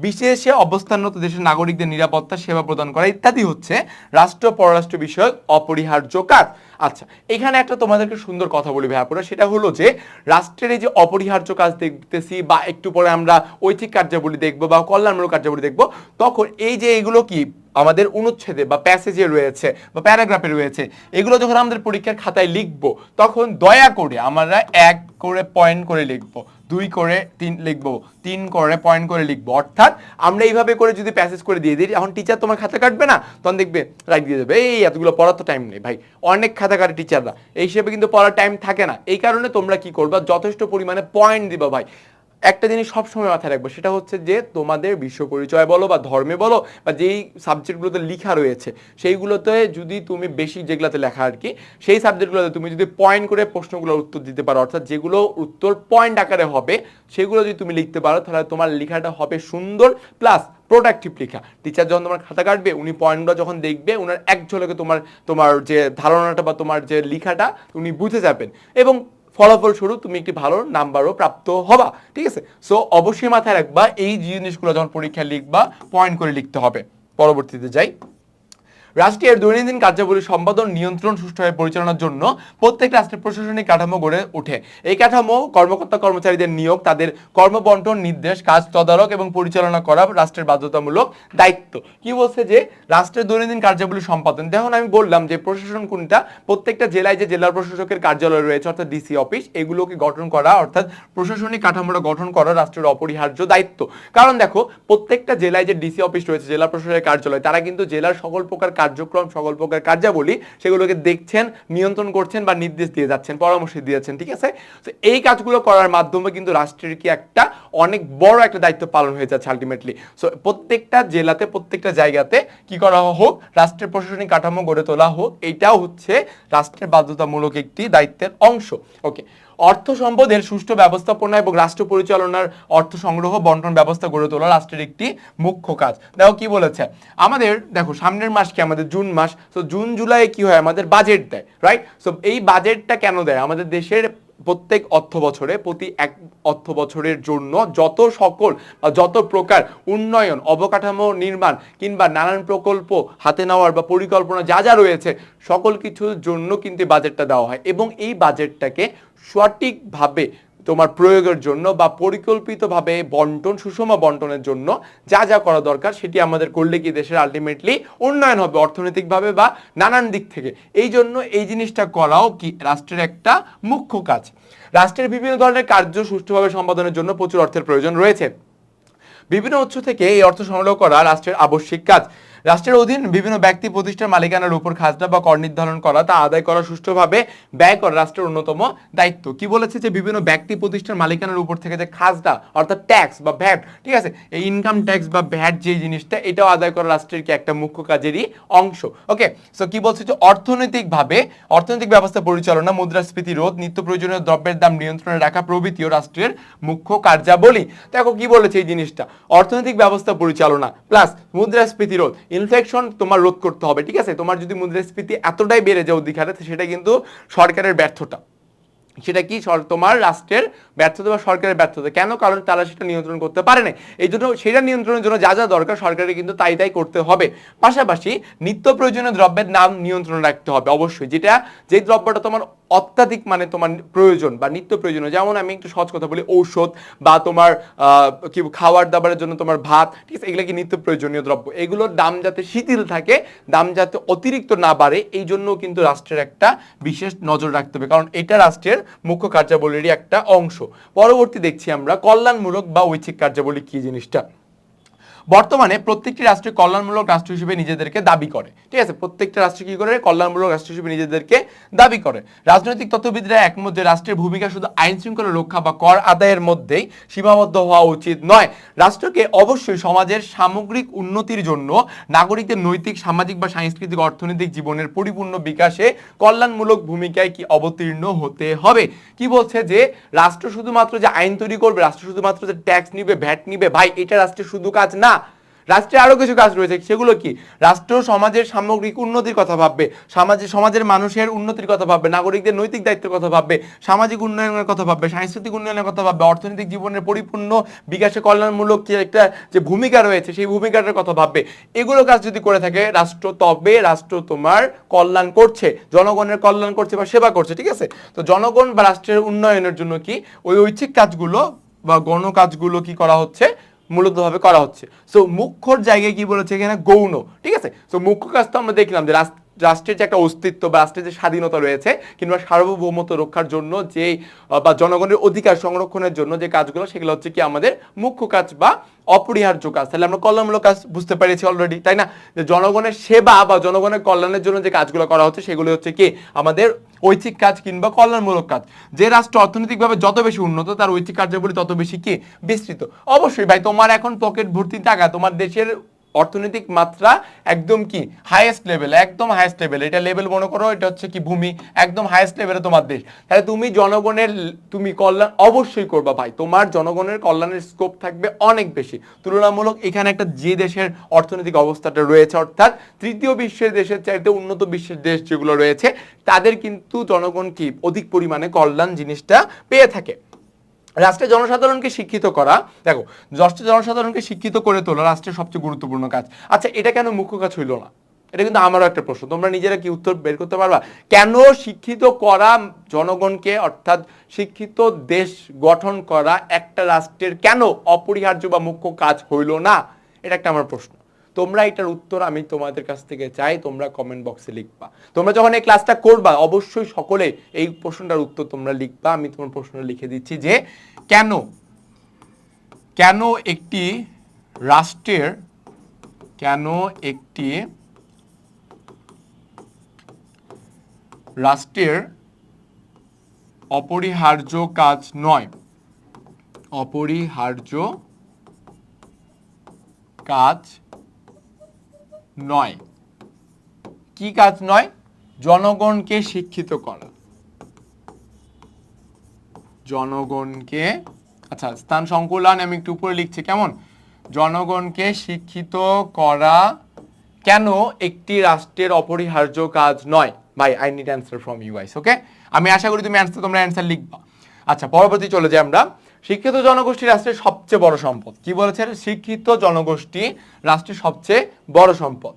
বিশেষে অবস্থানরত দেশের নাগরিকদের নিরাপত্তা সেবা প্রদান করা ইত্যাদি হচ্ছে রাষ্ট্র পররাষ্ট্র বিষয়ক অপরিহার্য কাজ। আচ্ছা, এখানে একটা তোমাদেরকে সুন্দর কথা বলি ভাইয়াপুরা, সেটা হলো যে রাষ্ট্রের এই যে অপরিহার্য কাজ দেখতেছি বা একটু পরে আমরা ঐচ্ছিক কার্যাবলী দেখবো বা কল্যাণমূলক কার্যাবলী দেখবো, তখন এই যে এগুলো কি আমাদের অনুচ্ছেদে বা প্যাসেজে রয়েছে বা প্যারাগ্রাফে রয়েছে, এগুলো যখন আমাদের পরীক্ষার খাতায় লিখবো তখন দয়া করে আমরা 1 করে পয়েন্ট করে লিখবো, 2 করে 3 লিখবো, 3 করে পয়েন্ট করে লিখবো। অর্থাৎ আমরা এইভাবে করে যদি প্যাসেজ করে দিয়ে দিই, এখন টিচার তোমার খাতা কাটবে না, তখন দেখবে রাইট দিয়ে দেবে, এই এতগুলো পড়ার তো টাইম নেই ভাই, অনেক খাতা কাটে টিচাররা, এই হিসেবে কিন্তু পড়ার টাইম থাকে না। এই কারণে তোমরা কি করবা, যথেষ্ট পরিমাণে পয়েন্ট দিবা ভাই। একটা জিনিস সবসময় মাথায় রাখবো, সেটা হচ্ছে যে তোমাদের বিশ্ব পরিচয় বলো বা ধর্মে বলো বা যেই সাবজেক্টগুলোতে লেখা রয়েছে সেইগুলোতে যদি তুমি বেশি যেগুলোতে লেখা আর কি, সেই সাবজেক্টগুলোতে তুমি যদি পয়েন্ট করে প্রশ্নগুলোর উত্তর দিতে পারো, অর্থাৎ যেগুলো উত্তর পয়েন্ট আকারে হবে সেগুলো যদি তুমি লিখতে পারো, তাহলে তোমার লেখাটা হবে সুন্দর প্লাস প্রোডাক্টিভ লেখা। টিচার যখন তোমার খাতা কাটবে, উনি পয়েন্টগুলো যখন দেখবে, উনার এক ঝলকে তোমার যে ধারণাটা বা তোমার যে লেখাটা উনি বুঝে যাবেন এবং ফলাফল স্বরূপ তুমি একটি ভালো নাম্বারও প্রাপ্ত হবা। ঠিক আছে, সো অবশ্যই মাথায় রাখবা এই জিনিসগুলো যখন পরীক্ষায় লিখবা পয়েন্ট করে লিখতে হবে। পরবর্তীতে যাই, রাষ্ট্রের দৈনন্দিন কার্যাবলী সম্পাদন, নিয়ন্ত্রণ সুষ্ঠুভাবে পরিচালনার জন্য প্রত্যেক রাষ্ট্রের প্রশাসনিক কাঠামো গড়ে ওঠে। এই কাঠামো কর্মকর্তা কর্মচারীদের নিয়োগ, তাদের কর্মবন্টন, নির্দেশ, কাজ তদারক এবং পরিচালনা করা রাষ্ট্রের বাধ্যতামূলক দায়িত্ব। কি বলছে যে রাষ্ট্রের দৈনন্দিন কার্যাবলী সম্পাদন, দেখুন আমি বললাম যে প্রশাসন কোনটা, প্রত্যেকটা জেলায় যে জেলা প্রশাসকের কার্যালয় রয়েছে অর্থাৎ ডিসি অফিস, এগুলোকে গঠন করা অর্থাৎ প্রশাসনিক কাঠামোটা গঠন করা রাষ্ট্রের অপরিহার্য দায়িত্ব। কারণ দেখো প্রত্যেকটা জেলায় যে ডিসি অফিস রয়েছে, জেলা প্রশাসকের কার্যালয়, তারা কিন্তু জেলার সকল প্রকার কার্যক্রম, সকল প্রকার কার্যাবলী সেগুলোকে দেখছেন, নিয়ন্ত্রণ করছেন বা নির্দেশ দিয়ে যাচ্ছেন, পরামর্শ দিয়ে যাচ্ছেন। ঠিক আছে, তো এই কাজগুলো করার মাধ্যমে কিন্তু রাষ্ট্রের কি একটা অনেক বড় একটা দায়িত্ব পালন হয়ে যাচ্ছে আলটিমেটলি। সো প্রত্যেকটা জেলাতে, প্রত্যেকটা জায়গাতে কি করা হোক, রাষ্ট্রের প্রশাসনিক কাঠামো গড়ে তোলা হোক, এইটাও হচ্ছে রাষ্ট্রের বাধ্যতামূলক একটি দায়িত্বের অংশ। ওকে, অর্থ সম্পদের সুষ্ঠু ব্যবস্থাপনা এবং রাষ্ট্র পরিচালনার অর্থ সংগ্রহ বন্টন ব্যবস্থা গড়ে তোলা রাষ্ট্রের একটি মুখ্য কাজ। দেখো কি বলেছে আমাদের, দেখো সামনের মাস কি আমাদের জুন মাস, তো জুন জুলাই কি হয় আমাদের বাজেট দেয়, রাইট? সো এই বাজেটটা কেন দেয়, আমাদের দেশের প্রত্যেক অর্থ বছরে প্রতি এক অর্থ বছরের জন্য যত সকল বা যত প্রকার উন্নয়ন, অবকাঠামো নির্মাণ কিংবা নানান প্রকল্প হাতে নেওয়ার বা পরিকল্পনা যা যা রয়েছে সকল কিছুর জন্য কিন্তু বাজেটটা দেওয়া হয় এবং এই বাজেটটাকে সঠিকভাবে তোমার প্রয়োগের জন্য বা পরিকল্পিতভাবে বন্টন, সুষম বন্টনের জন্য যা যা করা দরকার সেটি আমাদের করলে কি দেশের আলটিমেটলি উন্নয়ন হবে অর্থনৈতিকভাবে বা নানান দিক থেকে। এই জন্য এই জিনিসটা করাও কি রাষ্ট্রের একটা মুখ্য কাজ। রাষ্ট্রের বিভিন্ন ধরনের কার্য সুষ্ঠুভাবে সম্পাদনের জন্য প্রচুর অর্থের প্রয়োজন রয়েছে। বিভিন্ন উৎস থেকে এই অর্থ সংগ্রহ করা রাষ্ট্রের আবশ্যিক কাজ। রাষ্ট্রের অধীন বিভিন্ন ব্যক্তি প্রতিষ্ঠান মালিকানার উপর খাজনা বা কর নির্ধারণ করা, তা আদায় করা, সুষ্ঠুভাবে ব্যয় করা রাষ্ট্রের অন্যতম দায়িত্ব। কি বলেছে যে বিভিন্ন ব্যক্তি প্রতিষ্ঠান মালিকানার উপর থেকে যে খাজনা অর্থাৎ ট্যাক্স বা ভ্যাট, ঠিক আছে, এই ইনকাম ট্যাক্স বা ভ্যাট যে জিনিসটা, এটাও আদায় করা রাষ্ট্রের কি একটা মুখ্য কাজেরই অংশ। ওকে, সো কি বলছে যে অর্থনৈতিক ব্যবস্থা পরিচালনা, মুদ্রাস্ফীতি রোধ, নিত্য প্রয়োজনীয় দ্রব্যের দাম নিয়ন্ত্রণে রাখা প্রভৃতিও রাষ্ট্রের মুখ্য কার্যাবলী। দেখো কি বলেছে এই জিনিসটা, অর্থনৈতিক ব্যবস্থা পরিচালনা প্লাস মুদ্রাস্ফীতি রোধ, ইনফ্লেশন তোমার রোধ করতে হবে। ঠিক আছে, তোমার যদি মুদ্রাস্ফীতি এতটাই বেড়ে যায় অধিক হারে, সেটা কিন্তু সরকারের ব্যর্থতা, সেটা কি তোমার রাষ্ট্রের ব্যর্থতা বা সরকারের ব্যর্থতা। কেন? কারণ তারা সেটা নিয়ন্ত্রণ করতে পারে না। এই জন্য সেটা নিয়ন্ত্রণের জন্য যা যা দরকার সরকারের কিন্তু তাই করতে হবে। পাশাপাশি নিত্য প্রয়োজনীয় দ্রব্যের নাম নিয়ন্ত্রণ রাখতে হবে অবশ্যই, যে দ্রব্যটা তোমার অত্যাধিক মানে তোমার প্রয়োজন বা নিত্য প্রয়োজনীয়, যেমন আমি একটু সহজ কথা বলি, ঔষধ বা তোমার কি খাবার দাবারের জন্য তোমার ভাত, ঠিক আছে, এগুলো কি নিত্য প্রয়োজনীয় দ্রব্য, এগুলোর দাম যাতে শিথিল থাকে, দাম যাতে অতিরিক্ত না বাড়ে, এই জন্য কিন্তু রাষ্ট্রের একটা বিশেষ নজর রাখতে হবে, কারণ এটা রাষ্ট্রের মুখ্য কার্যাবলীরই একটা অংশ। পরবর্তী দেখছি আমরা কল্যাণমূলক বা ঐচ্ছিক কার্যাবলী কি জিনিসটা। বর্তমানে প্রত্যেকটি রাষ্ট্র কল্যাণমূলক রাষ্ট্র হিসেবে নিজেদেরকে দাবি করে। ঠিক আছে, প্রত্যেকটা রাষ্ট্র কি করে, কল্যাণমূলক রাষ্ট্র হিসেবে নিজেদেরকে দাবি করে। রাজনৈতিক তত্ত্ববিদরা একমত যে রাষ্ট্রের ভূমিকা শুধু আইন শৃঙ্খলা রক্ষা বা কর আদায়ের মধ্যেই সীমাবদ্ধ হওয়া উচিত নয়। রাষ্ট্রকে অবশ্যই সমাজের সামগ্রিক উন্নতির জন্য নাগরিকদের নৈতিক, সামাজিক বা সাংস্কৃতিক, অর্থনৈতিক জীবনের পরিপূর্ণ বিকাশে কল্যাণমূলক ভূমিকায় কি অবতীর্ণ হতে হবে। কি বলছে যে রাষ্ট্র শুধুমাত্র যে আইন তৈরি করবে, রাষ্ট্র শুধুমাত্র যে ট্যাক্স নিবে, ভ্যাট নিবে, ভাই এটা রাষ্ট্রের শুধু কাজ না। রাষ্ট্রে আরো কিছু কাজ রয়েছে, সেগুলো কি? রাষ্ট্র সমাজের সামগ্রিক উন্নতির কথা ভাববে, সমাজের মানুষের উন্নতির কথা ভাববে, নাগরিকদের নৈতিক দায়িত্বের কথা ভাববে, সামাজিক উন্নয়নের কথা ভাববে, সাংস্কৃতিক উন্নয়নের কথা ভাববে, অর্থনৈতিক জীবনের পরিপূর্ণ বিকাশে কল্যাণমূলক যে একটা যে ভূমিকা রয়েছে সেই ভূমিকাটার কথা ভাববে। এগুলো কাজ যদি করে থাকে রাষ্ট্র, তবে রাষ্ট্র তোমার কল্যাণ করছে, জনগণের কল্যাণ করছে বা সেবা করছে, ঠিক আছে? তো জনগণ বা রাষ্ট্রের উন্নয়নের জন্য কি ওই ঐচ্ছিক কাজগুলো বা গণ কাজগুলো কি করা হচ্ছে, মূলতভাবে করা হচ্ছে। সো মুখ্যর জায়গায় কি বলেছে এখানে, গৌণ, ঠিক আছে? সো মুখ্য কাজ তো আমরা দেখলাম যে রাষ্ট্রের যে একটা অস্তিত্ব বা রাষ্ট্রের যে স্বাধীনতা রয়েছে কিংবা সার্বভৌমত্ব রক্ষার জন্য যে বা জনগণের অধিকার সংরক্ষণের জন্য যে কাজগুলো, সেগুলো হচ্ছে কি আমাদের মুখ্য কাজ বা অপরিহার্য কাজ। তাহলে আমরা কল্যাণমূলক কাজ বুঝতে পেরেছি অলরেডি, তাই না? যে জনগণের সেবা বা জনগণের কল্যাণের জন্য যে কাজগুলো করা হচ্ছে সেগুলো হচ্ছে কি আমাদের ঐচ্ছিক কাজ কিংবা কল্যাণমূলক কাজ। যে রাষ্ট্র অর্থনৈতিকভাবে যত বেশি উন্নত তার ঐচ্ছিক কার্যাবলী তত বেশি কি বিস্তৃত। অবশ্যই ভাই, তোমার এখন পকেট ভর্তি টাকা, তোমার দেশের অর্থনৈতিক মাত্রা একদম কি হাইয়েস্ট লেভেল, একদম হাইয়েস্ট লেভেল, এটা লেভেল মনে করো, এটা হচ্ছে কি ভূমি, একদম হাইয়েস্ট লেভেলে তোমার দেশ। তাহলে তুমি জনগণের তুমি কল্যাণ অবশ্যই করবা ভাই, তোমার জনগণের কল্যাণের স্কোপ থাকবে অনেক বেশি তুলনামূলক। এখানে একটা যে দেশের অর্থনৈতিক অবস্থাটা রয়েছে, অর্থাৎ তৃতীয় বিশ্বের দেশের চাইতে উন্নত বিশ্বের দেশ যেগুলো রয়েছে, তাদের কিন্তু জনগণ কি অধিক পরিমাণে কল্যাণ জিনিসটা পেয়ে থাকে। রাষ্ট্রের জনসাধারণকে শিক্ষিত করা, দেখো রাষ্ট্রের জনসাধারণকে শিক্ষিত করে তোলা রাষ্ট্রের সবচেয়ে গুরুত্বপূর্ণ কাজ। আচ্ছা, এটা কেন মুখ্য কাজ হইল না? এটা কিন্তু আমারও একটা প্রশ্ন, তোমরা নিজেরা কি উত্তর বের করতে পারবা? কেন শিক্ষিত করা জনগণকে, অর্থাৎ শিক্ষিত দেশ গঠন করা একটা রাষ্ট্রের কেন অপরিহার্য বা মুখ্য কাজ হইল না? এটা একটা আমার প্রশ্ন। তোমরা এটার উত্তর আমি তোমাদের কাছ থেকে চাই, তোমরা কমেন্ট বক্সে লিখবা। তোমরা যখন এই ক্লাসটা করবা অবশ্যই সকলে এই প্রশ্নটার উত্তর তোমরা লিখবা। আমি তোমার প্রশ্নটা লিখে দিচ্ছি যে কেন কেন একটি রাষ্ট্রের কেন একটি রাষ্ট্রের অপরিহার্য কাজ নয়, অপরিহার্য কাজ নয়, কি কাজ নয়? জনগণকে শিক্ষিত করা, জনগণকে, আচ্ছা স্থান সংকুলান আমি একটু উপরে লিখছি, কেমন? জনগণকে শিক্ষিত করা কেন একটি রাষ্ট্রের অপরিহার্য কাজ নয়? ভাই I need answer from you guys, okay? আমি আশা করি তোমরা অ্যান্সার লিখবা। আচ্ছা, পরবর্তী চলে যাই আমরা। শিক্ষিত জনগোষ্ঠী রাষ্ট্রের সবচেয়ে বড় সম্পদ। কি বলেছে? শিক্ষিত জনগোষ্ঠী রাষ্ট্রের সবচেয়ে বড় সম্পদ।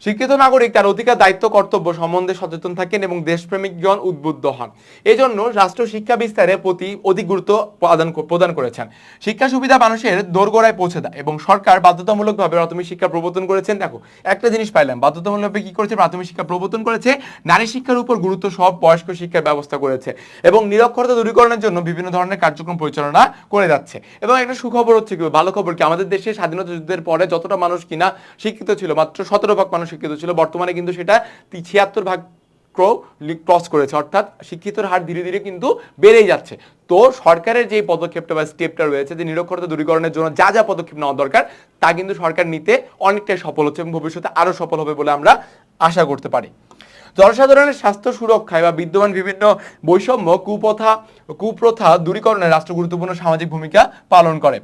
শিক্ষিত নাগরিক তার অধিকার, দায়িত্ব, কর্তব্য সম্বন্ধে সচেতন থাকেন এবং দেশপ্রেমিকগণ উদ্বুদ্ধ হন। এই জন্য রাষ্ট্র শিক্ষা বিস্তারের প্রতি অধিক গুরুত্ব প্রদান করেছেন। শিক্ষা সুবিধা মানুষের দোরগোড়ায় পৌঁছে দেয় এবং সরকার বাধ্যতামূলকভাবে প্রাথমিক শিক্ষা প্রবর্তন করেছেন। দেখো একটা জিনিস পাইলাম, বাধ্যতামূলকভাবে কি করেছে? প্রাথমিক শিক্ষা প্রবর্তন করেছে। নারী শিক্ষার উপর গুরুত্ব সব বয়স্ক শিক্ষার ব্যবস্থা করেছে এবং নিরক্ষরতা দূরীকরণের জন্য বিভিন্ন ধরনের কার্যক্রম পরিচালনা করে যাচ্ছে। এবং একটা সুখবর হচ্ছে কি, ভালো খবর কি, আমাদের দেশে স্বাধীনতা যুদ্ধের পরে যতটা মানুষ কিনা শিক্ষিত ছিল, মাত্র 17% মানুষ শিক্ষিত ছিল, বর্তমানে কিন্তু সেটা 76% ক্রস করেছে, অর্থাৎ শিক্ষিতর হার ধীরে ধীরে কিন্তু বেড়েই যাচ্ছে। তো সরকারের যে পদক্ষেপটা বা স্টেপটা রয়েছে, যে নিরক্ষরতা দূরীকরণের জন্য যা যা পদক্ষেপ নেওয়া দরকার, তা কিন্তু সরকার নিতে অনেকটাই সফল হচ্ছে এবং ভবিষ্যতে আরো সফল হবে বলে আমরা আশা করতে পারি। জনসাধারণের স্বাস্থ্য সুরক্ষায় বা বিদ্যমান বিভিন্ন বৈষম্য, কুপ্রথা দূরীকরণে রাষ্ট্র গুরুত্বপূর্ণ সামাজিক ভূমিকা পালন করে।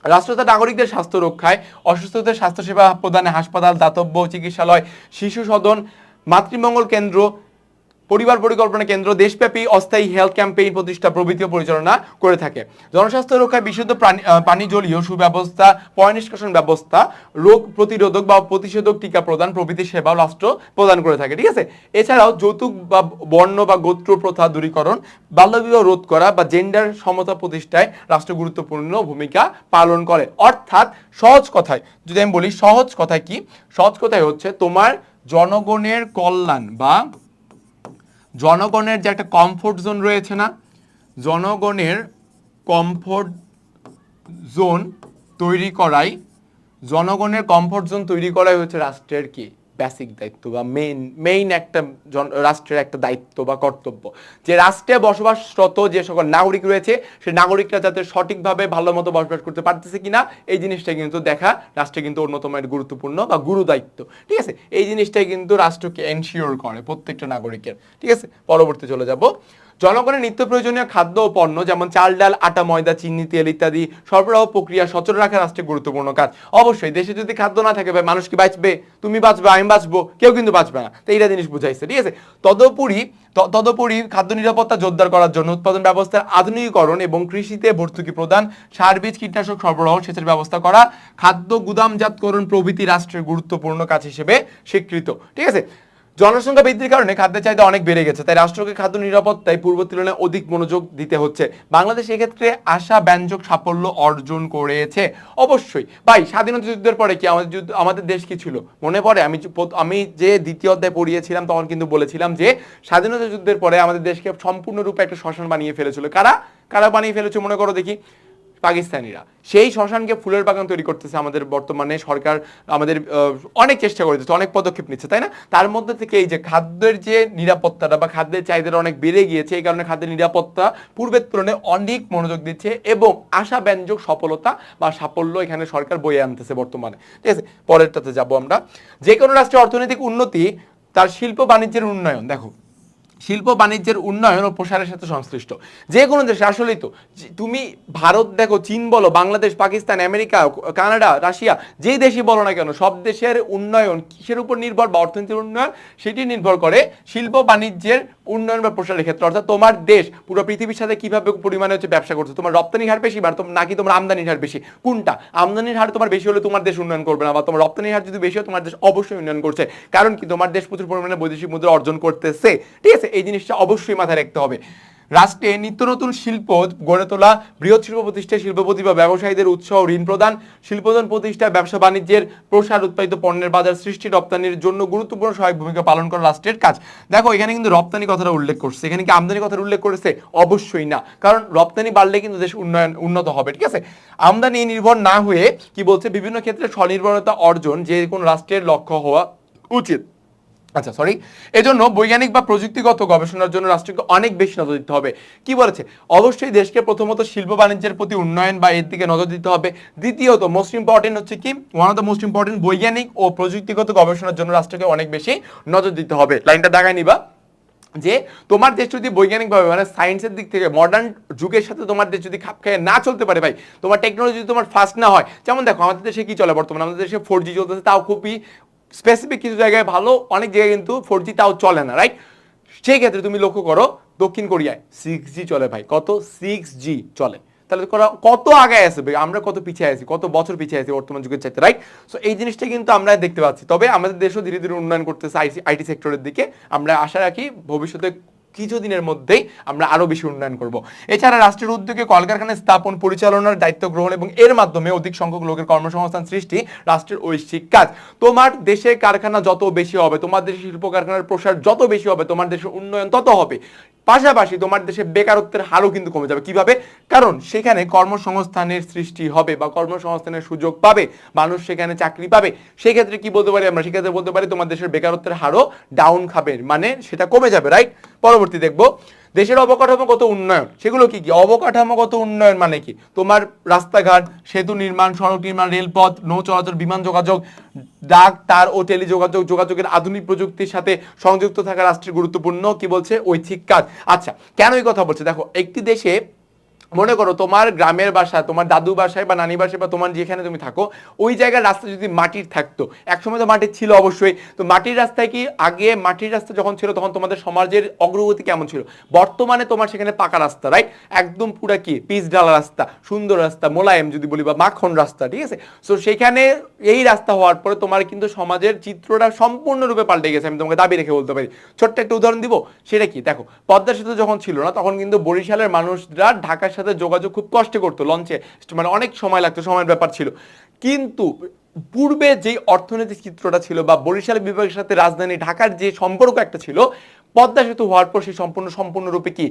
রাষ্ট্র তার নাগরিকদের স্বাস্থ্য রক্ষায়, অসুস্থদের স্বাস্থ্যসেবা প্রদানে হাসপাতাল, দাতব্য চিকিৎসালয়, শিশু সদন, মাতৃমঙ্গল কেন্দ্র, পরিবার পরিকল্পনা কেন্দ্র, দেশব্যাপী অস্থায়ী হেলথ ক্যাম্পেইন প্রতিষ্ঠা প্রভৃতি পরিচালনা করে থাকে। জনস্বাস্থ্য রক্ষায় বিশুদ্ধ পানি, জলীয় সুব্যবস্থা, পয় নিষ্কাশন ব্যবস্থা, রোগ প্রতিরোধক বা প্রতিষেধক টিকা প্রদান প্রভৃতি সেবাও রাষ্ট্র প্রদান করে থাকে, ঠিক আছে? এছাড়াও যৌতুক বা বর্ণ বা গোত্র প্রথা দূরীকরণ, বাল্যবিবাহ রোধ করা বা জেন্ডার সমতা প্রতিষ্ঠায় রাষ্ট্র গুরুত্বপূর্ণ ভূমিকা পালন করে। অর্থাৎ সহজ কথায় যদি আমি বলি, সহজ কথায় কি? সহজ কথায় হচ্ছে তোমার জনগণের কল্যাণ বা জনগণের যে একটা কমফোর্ট জোন রয়েছে না, জনগণের কমফোর্ট জোন তৈরি করাই, জনগণের কমফোর্ট জোন তৈরি করাই হচ্ছে রাষ্ট্রের কি বেসিক দায়িত্ব বা মেইন একটা রাষ্ট্রের একটা দায়িত্ব বা কর্তব্য। যে রাষ্ট্রে বসবাসরত যে সকল নাগরিক রয়েছে, সেই নাগরিকরা যাতে সঠিকভাবে ভালো মতো বসবাস করতে পারতেছে কিনা, এই জিনিসটা কিন্তু দেখা রাষ্ট্রে কিন্তু অন্যতম একটা গুরুত্বপূর্ণ বা গুরু দায়িত্ব, ঠিক আছে? এই জিনিসটাই কিন্তু রাষ্ট্রকে এনশিওর করে প্রত্যেকটা নাগরিকের, ঠিক আছে? পরবর্তী চলে যাব। জনগণের নিত্য প্রয়োজনীয় খাদ্য ও পণ্য যেমন চাল, ডাল, আটা, ময়দা, চিনি, তেল ইত্যাদি সরবরাহ প্রক্রিয়া সচল রাখা রাষ্ট্রের গুরুত্বপূর্ণ কাজ। অবশ্যই দেশে যদি খাদ্য না থাকে ভাই মানুষ কি বাঁচবে? তুমি বাঁচবে, আমি বাঁচবো, কেউ কিন্তু বাঁচবে না। তো এইটা জিনিস বুঝাইছে, ঠিক আছে। তদুপরি খাদ্য নিরাপত্তা জোরদার করার জন্য উৎপাদন ব্যবস্থার আধুনিকীকরণ এবং কৃষিতে ভর্তুকি প্রদান, সার, বীজ, কীটনাশক সরবরাহ, সেচের ব্যবস্থা করা, খাদ্য গুদামজাতকরণ প্রভৃতি রাষ্ট্রের গুরুত্বপূর্ণ কাজ হিসেবে স্বীকৃত, ঠিক আছে। জনসংখ্যা বৃদ্ধির কারণে খাদ্যের চাহিদা অনেক বেড়ে গেছে, তাই রাষ্ট্রকে খাদ্য নিরাপত্তায় পূর্ব তুলনায় অধিক মনোযোগ দিতে হচ্ছে। বাংলাদেশ এক্ষেত্রে আশাব্যঞ্জক সাফল্য অর্জন করেছে। অবশ্যই ভাই, স্বাধীনতা যুদ্ধের পরে কি আমাদের দেশ কি ছিল মনে পড়ে? আমি যে দ্বিতীয় অধ্যায় পড়িয়েছিলাম তখন কিন্তু বলেছিলাম যে স্বাধীনতা যুদ্ধের পরে আমাদের দেশকে সম্পূর্ণরূপে একটা শ্মশান বানিয়ে ফেলেছিল। কারা কারা বানিয়ে ফেলেছে মনে করো দেখি? পাকিস্তানিরা। সেই শ্মশানকে ফুলের বাগান তৈরি করতেছে আমাদের বর্তমানে সরকার, আমাদের অনেক চেষ্টা করতেছে, অনেক পদক্ষেপ নিচ্ছে, তাই না? তার মধ্যে থেকে এই যে খাদ্যের যে নিরাপত্তাটা বা খাদ্যের চাহিদাটা অনেক বেড়ে গিয়েছে, এই কারণে খাদ্যের নিরাপত্তা পূর্বের তুলনায় অনেক মনোযোগ দিচ্ছে এবং আশাব্যঞ্জক সফলতা বা সাফল্য এখানে সরকার বয়ে আনতেছে বর্তমানে, ঠিক আছে। পরেরটাতে যাব আমরা। যে কোনো রাষ্ট্রের অর্থনৈতিক উন্নতি তার শিল্প বাণিজ্যের উন্নয়ন, দেখো শিল্প বাণিজ্যের উন্নয়ন ও প্রসারের সাথে সংশ্লিষ্ট। যে কোনো দেশে আসলেই তো, তুমি ভারত দেখো, চীন বলো, Bangladesh, Pakistan, America, Canada, Russia, যেই দেশই বলো না কেন, সব দেশের উন্নয়ন কিসের উপর নির্ভর বা অর্থনীতির উন্নয়ন সেটি নির্ভর করে শিল্প বাণিজ্যের উন্নয়ন বা প্রসারের ক্ষেত্রে। অর্থাৎ তোমার দেশ পুরো পৃথিবীর সাথে কিভাবে পরিমাণে হচ্ছে ব্যবসা করছে, তোমার রপ্তানির হার বেশি নাকি তোমার আমদানির হার বেশি, কোনটা? আমদানির হার তোমার বেশি হলে তোমার দেশ উন্নয়ন করবে না, বা তোমার রপ্তানির হার যদি বেশি হয় তোমার দেশ অবশ্যই উন্নয়ন করছে। কারণ কি? তোমার দেশ প্রচুর পরিমাণে বৈদেশিক মুদ্রা অর্জন করতেছে, ঠিক আছে। এই জিনিসটা অবশ্যই মাথায় রাখতে হবে। রাষ্ট্রে নিত্য নতুন শিল্প গড়ে তোলা, বৃহৎ শিল্প প্রতিষ্ঠায় শিল্পপতি বা ব্যবসায়ীদের উৎসাহ ঋণ প্রদান, শিল্পোৎপাদন প্রতিষ্ঠায় ব্যবসা বাণিজ্যের প্রসার, উৎপাদিত পণ্যের বাজার সৃষ্টি, রপ্তানির জন্য গুরুত্বপূর্ণ সহায়ক ভূমিকা পালন করা রাষ্ট্রের কাজ। দেখো এখানে কিন্তু রপ্তানি কথাটা উল্লেখ করছে, এখানে কি আমদানি কথাটা উল্লেখ করেছে? অবশ্যই না, কারণ রপ্তানি বাড়লে কিন্তু দেশ উন্নত হবে, ঠিক আছে। আমদানি নির্ভর না হয়ে কি বলছে, বিভিন্ন ক্ষেত্রে স্বনির্ভরতা অর্জন যে কোনো রাষ্ট্রের লক্ষ্য হওয়া উচিত। আচ্ছা সরি, এজন্য বৈজ্ঞানিক বা প্রযুক্তিগত গবেষণার জন্য রাষ্ট্রকে অনেক বেশি নজর দিতে হবে। কি বলেছে? অবশ্যই দেশকে প্রথমত শিল্প বাণিজ্যের প্রতি উন্নয়ন বা এর দিকে নজর দিতে হবে। দ্বিতীয়ত মোস্ট ইম্পর্টেন্ট হচ্ছে কি, one of the most important, বৈজ্ঞানিক ও প্রযুক্তিগত গবেষণার জন্য রাষ্ট্রকে অনেক বেশি নজর দিতে হবে। লাইনটা দাগায় নিবা যে তোমার দেশ যদি বৈজ্ঞানিকভাবে মানে সায়েন্সের দিক থেকে মডার্ন যুগের সাথে তোমার দেশ যদি খাপ খাইয়ে না চলতে পারে ভাই, তোমার টেকনোলজি যদি তোমার ফাস্ট না হয়, যেমন দেখো আমাদের দেশে কি চলে বর্তমানে, আমাদের দেশে 4G চলতেছে, তাও খুবই স্পেসিফিক কিছু জায়গায় ভালো, অনেক জায়গায় কিন্তু 4G তাও চলে না, রাইট? সেই ক্ষেত্রে তুমি লক্ষ্য করো দক্ষিণ কোরিয়ায় 6G চলে ভাই, কত 6G চলে। তাহলে কত আগে আছে ভাই, আমরা কত পিছিয়ে আছি, কত বছর পিছিয়ে আছি বর্তমান যুগের চাইতে, রাইট? সো এই জিনিসটা কিন্তু আমরা দেখতে পাচ্ছি। তবে আমাদের দেশও ধীরে ধীরে উন্নয়ন করতেছে আইটি সেক্টরের দিকে। আমরা আশা রাখি ভবিষ্যতে কিছুদিনের মধ্যেই আমরা আরো বেশি উন্নয়ন করব। এছাড়া রাষ্ট্রের উদ্যোগে কলকারখানা স্থাপন, পরিচালনার দায়িত্ব গ্রহণ এবং এর মাধ্যমে অধিক সংখ্যক লোকের কর্মসংস্থান সৃষ্টি রাষ্ট্রের ঐচ্ছিক কাজ। তোমার দেশে কারখানা যত বেশি হবে, তোমার দেশে শিল্প কারখানার প্রসার যত বেশি হবে, তোমার দেশের উন্নয়ন তত হবে। পাশাপাশি তোমার দেশে বেকারত্বের হারও কিন্তু কমে যাবে। কিভাবে? কারণ সেখানে কর্মসংস্থানের সৃষ্টি হবে বা কর্মসংস্থানের সুযোগ পাবে, মানুষ সেখানে চাকরি পাবে। সেক্ষেত্রে কি বলতে পারি আমরা? সেক্ষেত্রে বলতে পারি তোমার দেশের বেকারত্বের হারও ডাউন খাবে, মানে সেটা কমে যাবে, রাইট? পরবর্তী দেখবো দেশের অবকাঠামোগত উন্নয়ন। সেগুলো কি কি? অবকাঠামোগত উন্নয়ন মানে কি? তোমার রাস্তাঘাট, সেতু নির্মাণ, সড়ক নির্মাণ, রেলপথ, নৌ চলাচল, বিমান যোগাযোগ, ডাক, তার ও যোগাযোগের আধুনিক প্রযুক্তির সাথে সংযুক্ত থাকা রাষ্ট্রের গুরুত্বপূর্ণ কি বলছে ঐচ্ছিক কাজ। আচ্ছা কেন এই কথা বলছে? দেখো একটি দেশে মনে করো তোমার গ্রামের বাসা, তোমার দাদু বাসায় বা নানি বাসায় বা তোমার যেখানে তুমি থাকো ওই জায়গার রাস্তা যদি মাটির থাকতো, একসময় তো মাটির ছিল অবশ্যই, তো মাটির রাস্তায় কি আগে মাটির রাস্তা যখন ছিল তখন তোমাদের সমাজের অগ্রগতি কেমন ছিল? বর্তমানে তোমার সেখানে পাকা রাস্তা, রাইট? একদম পুরা কি পিচ ঢালা রাস্তা, সুন্দর রাস্তা, মোলায়েম যদি বলি বা মাখন রাস্তা, ঠিক আছে। সো সেখানে এই রাস্তা হওয়ার পরে তোমার কিন্তু সমাজের চিত্রটা সম্পূর্ণরূপে পাল্টে গেছে, আমি তোমাকে দাবি রেখে বলতে পারি। ছোট্ট একটা উদাহরণ দিব, সেটা কি? দেখো পদ্মা সেতু যখন ছিল না তখন কিন্তু বরিশালের মানুষরা ঢাকার সাথে যোগাযোগ খুব কষ্ট করতো, লঞ্চে মানে অনেক সময় লাগতো, সময়ের ব্যাপার ছিল। কিন্তু পূর্বে যে অর্থনৈতিক চিত্রটা ছিল বা বরিশাল বিভাগের সাথে রাজধানী ঢাকার যে সম্পর্ক একটা ছিল, পদ্মা সেতু হওয়ার পর সেই সম্পূর্ণরূপে কি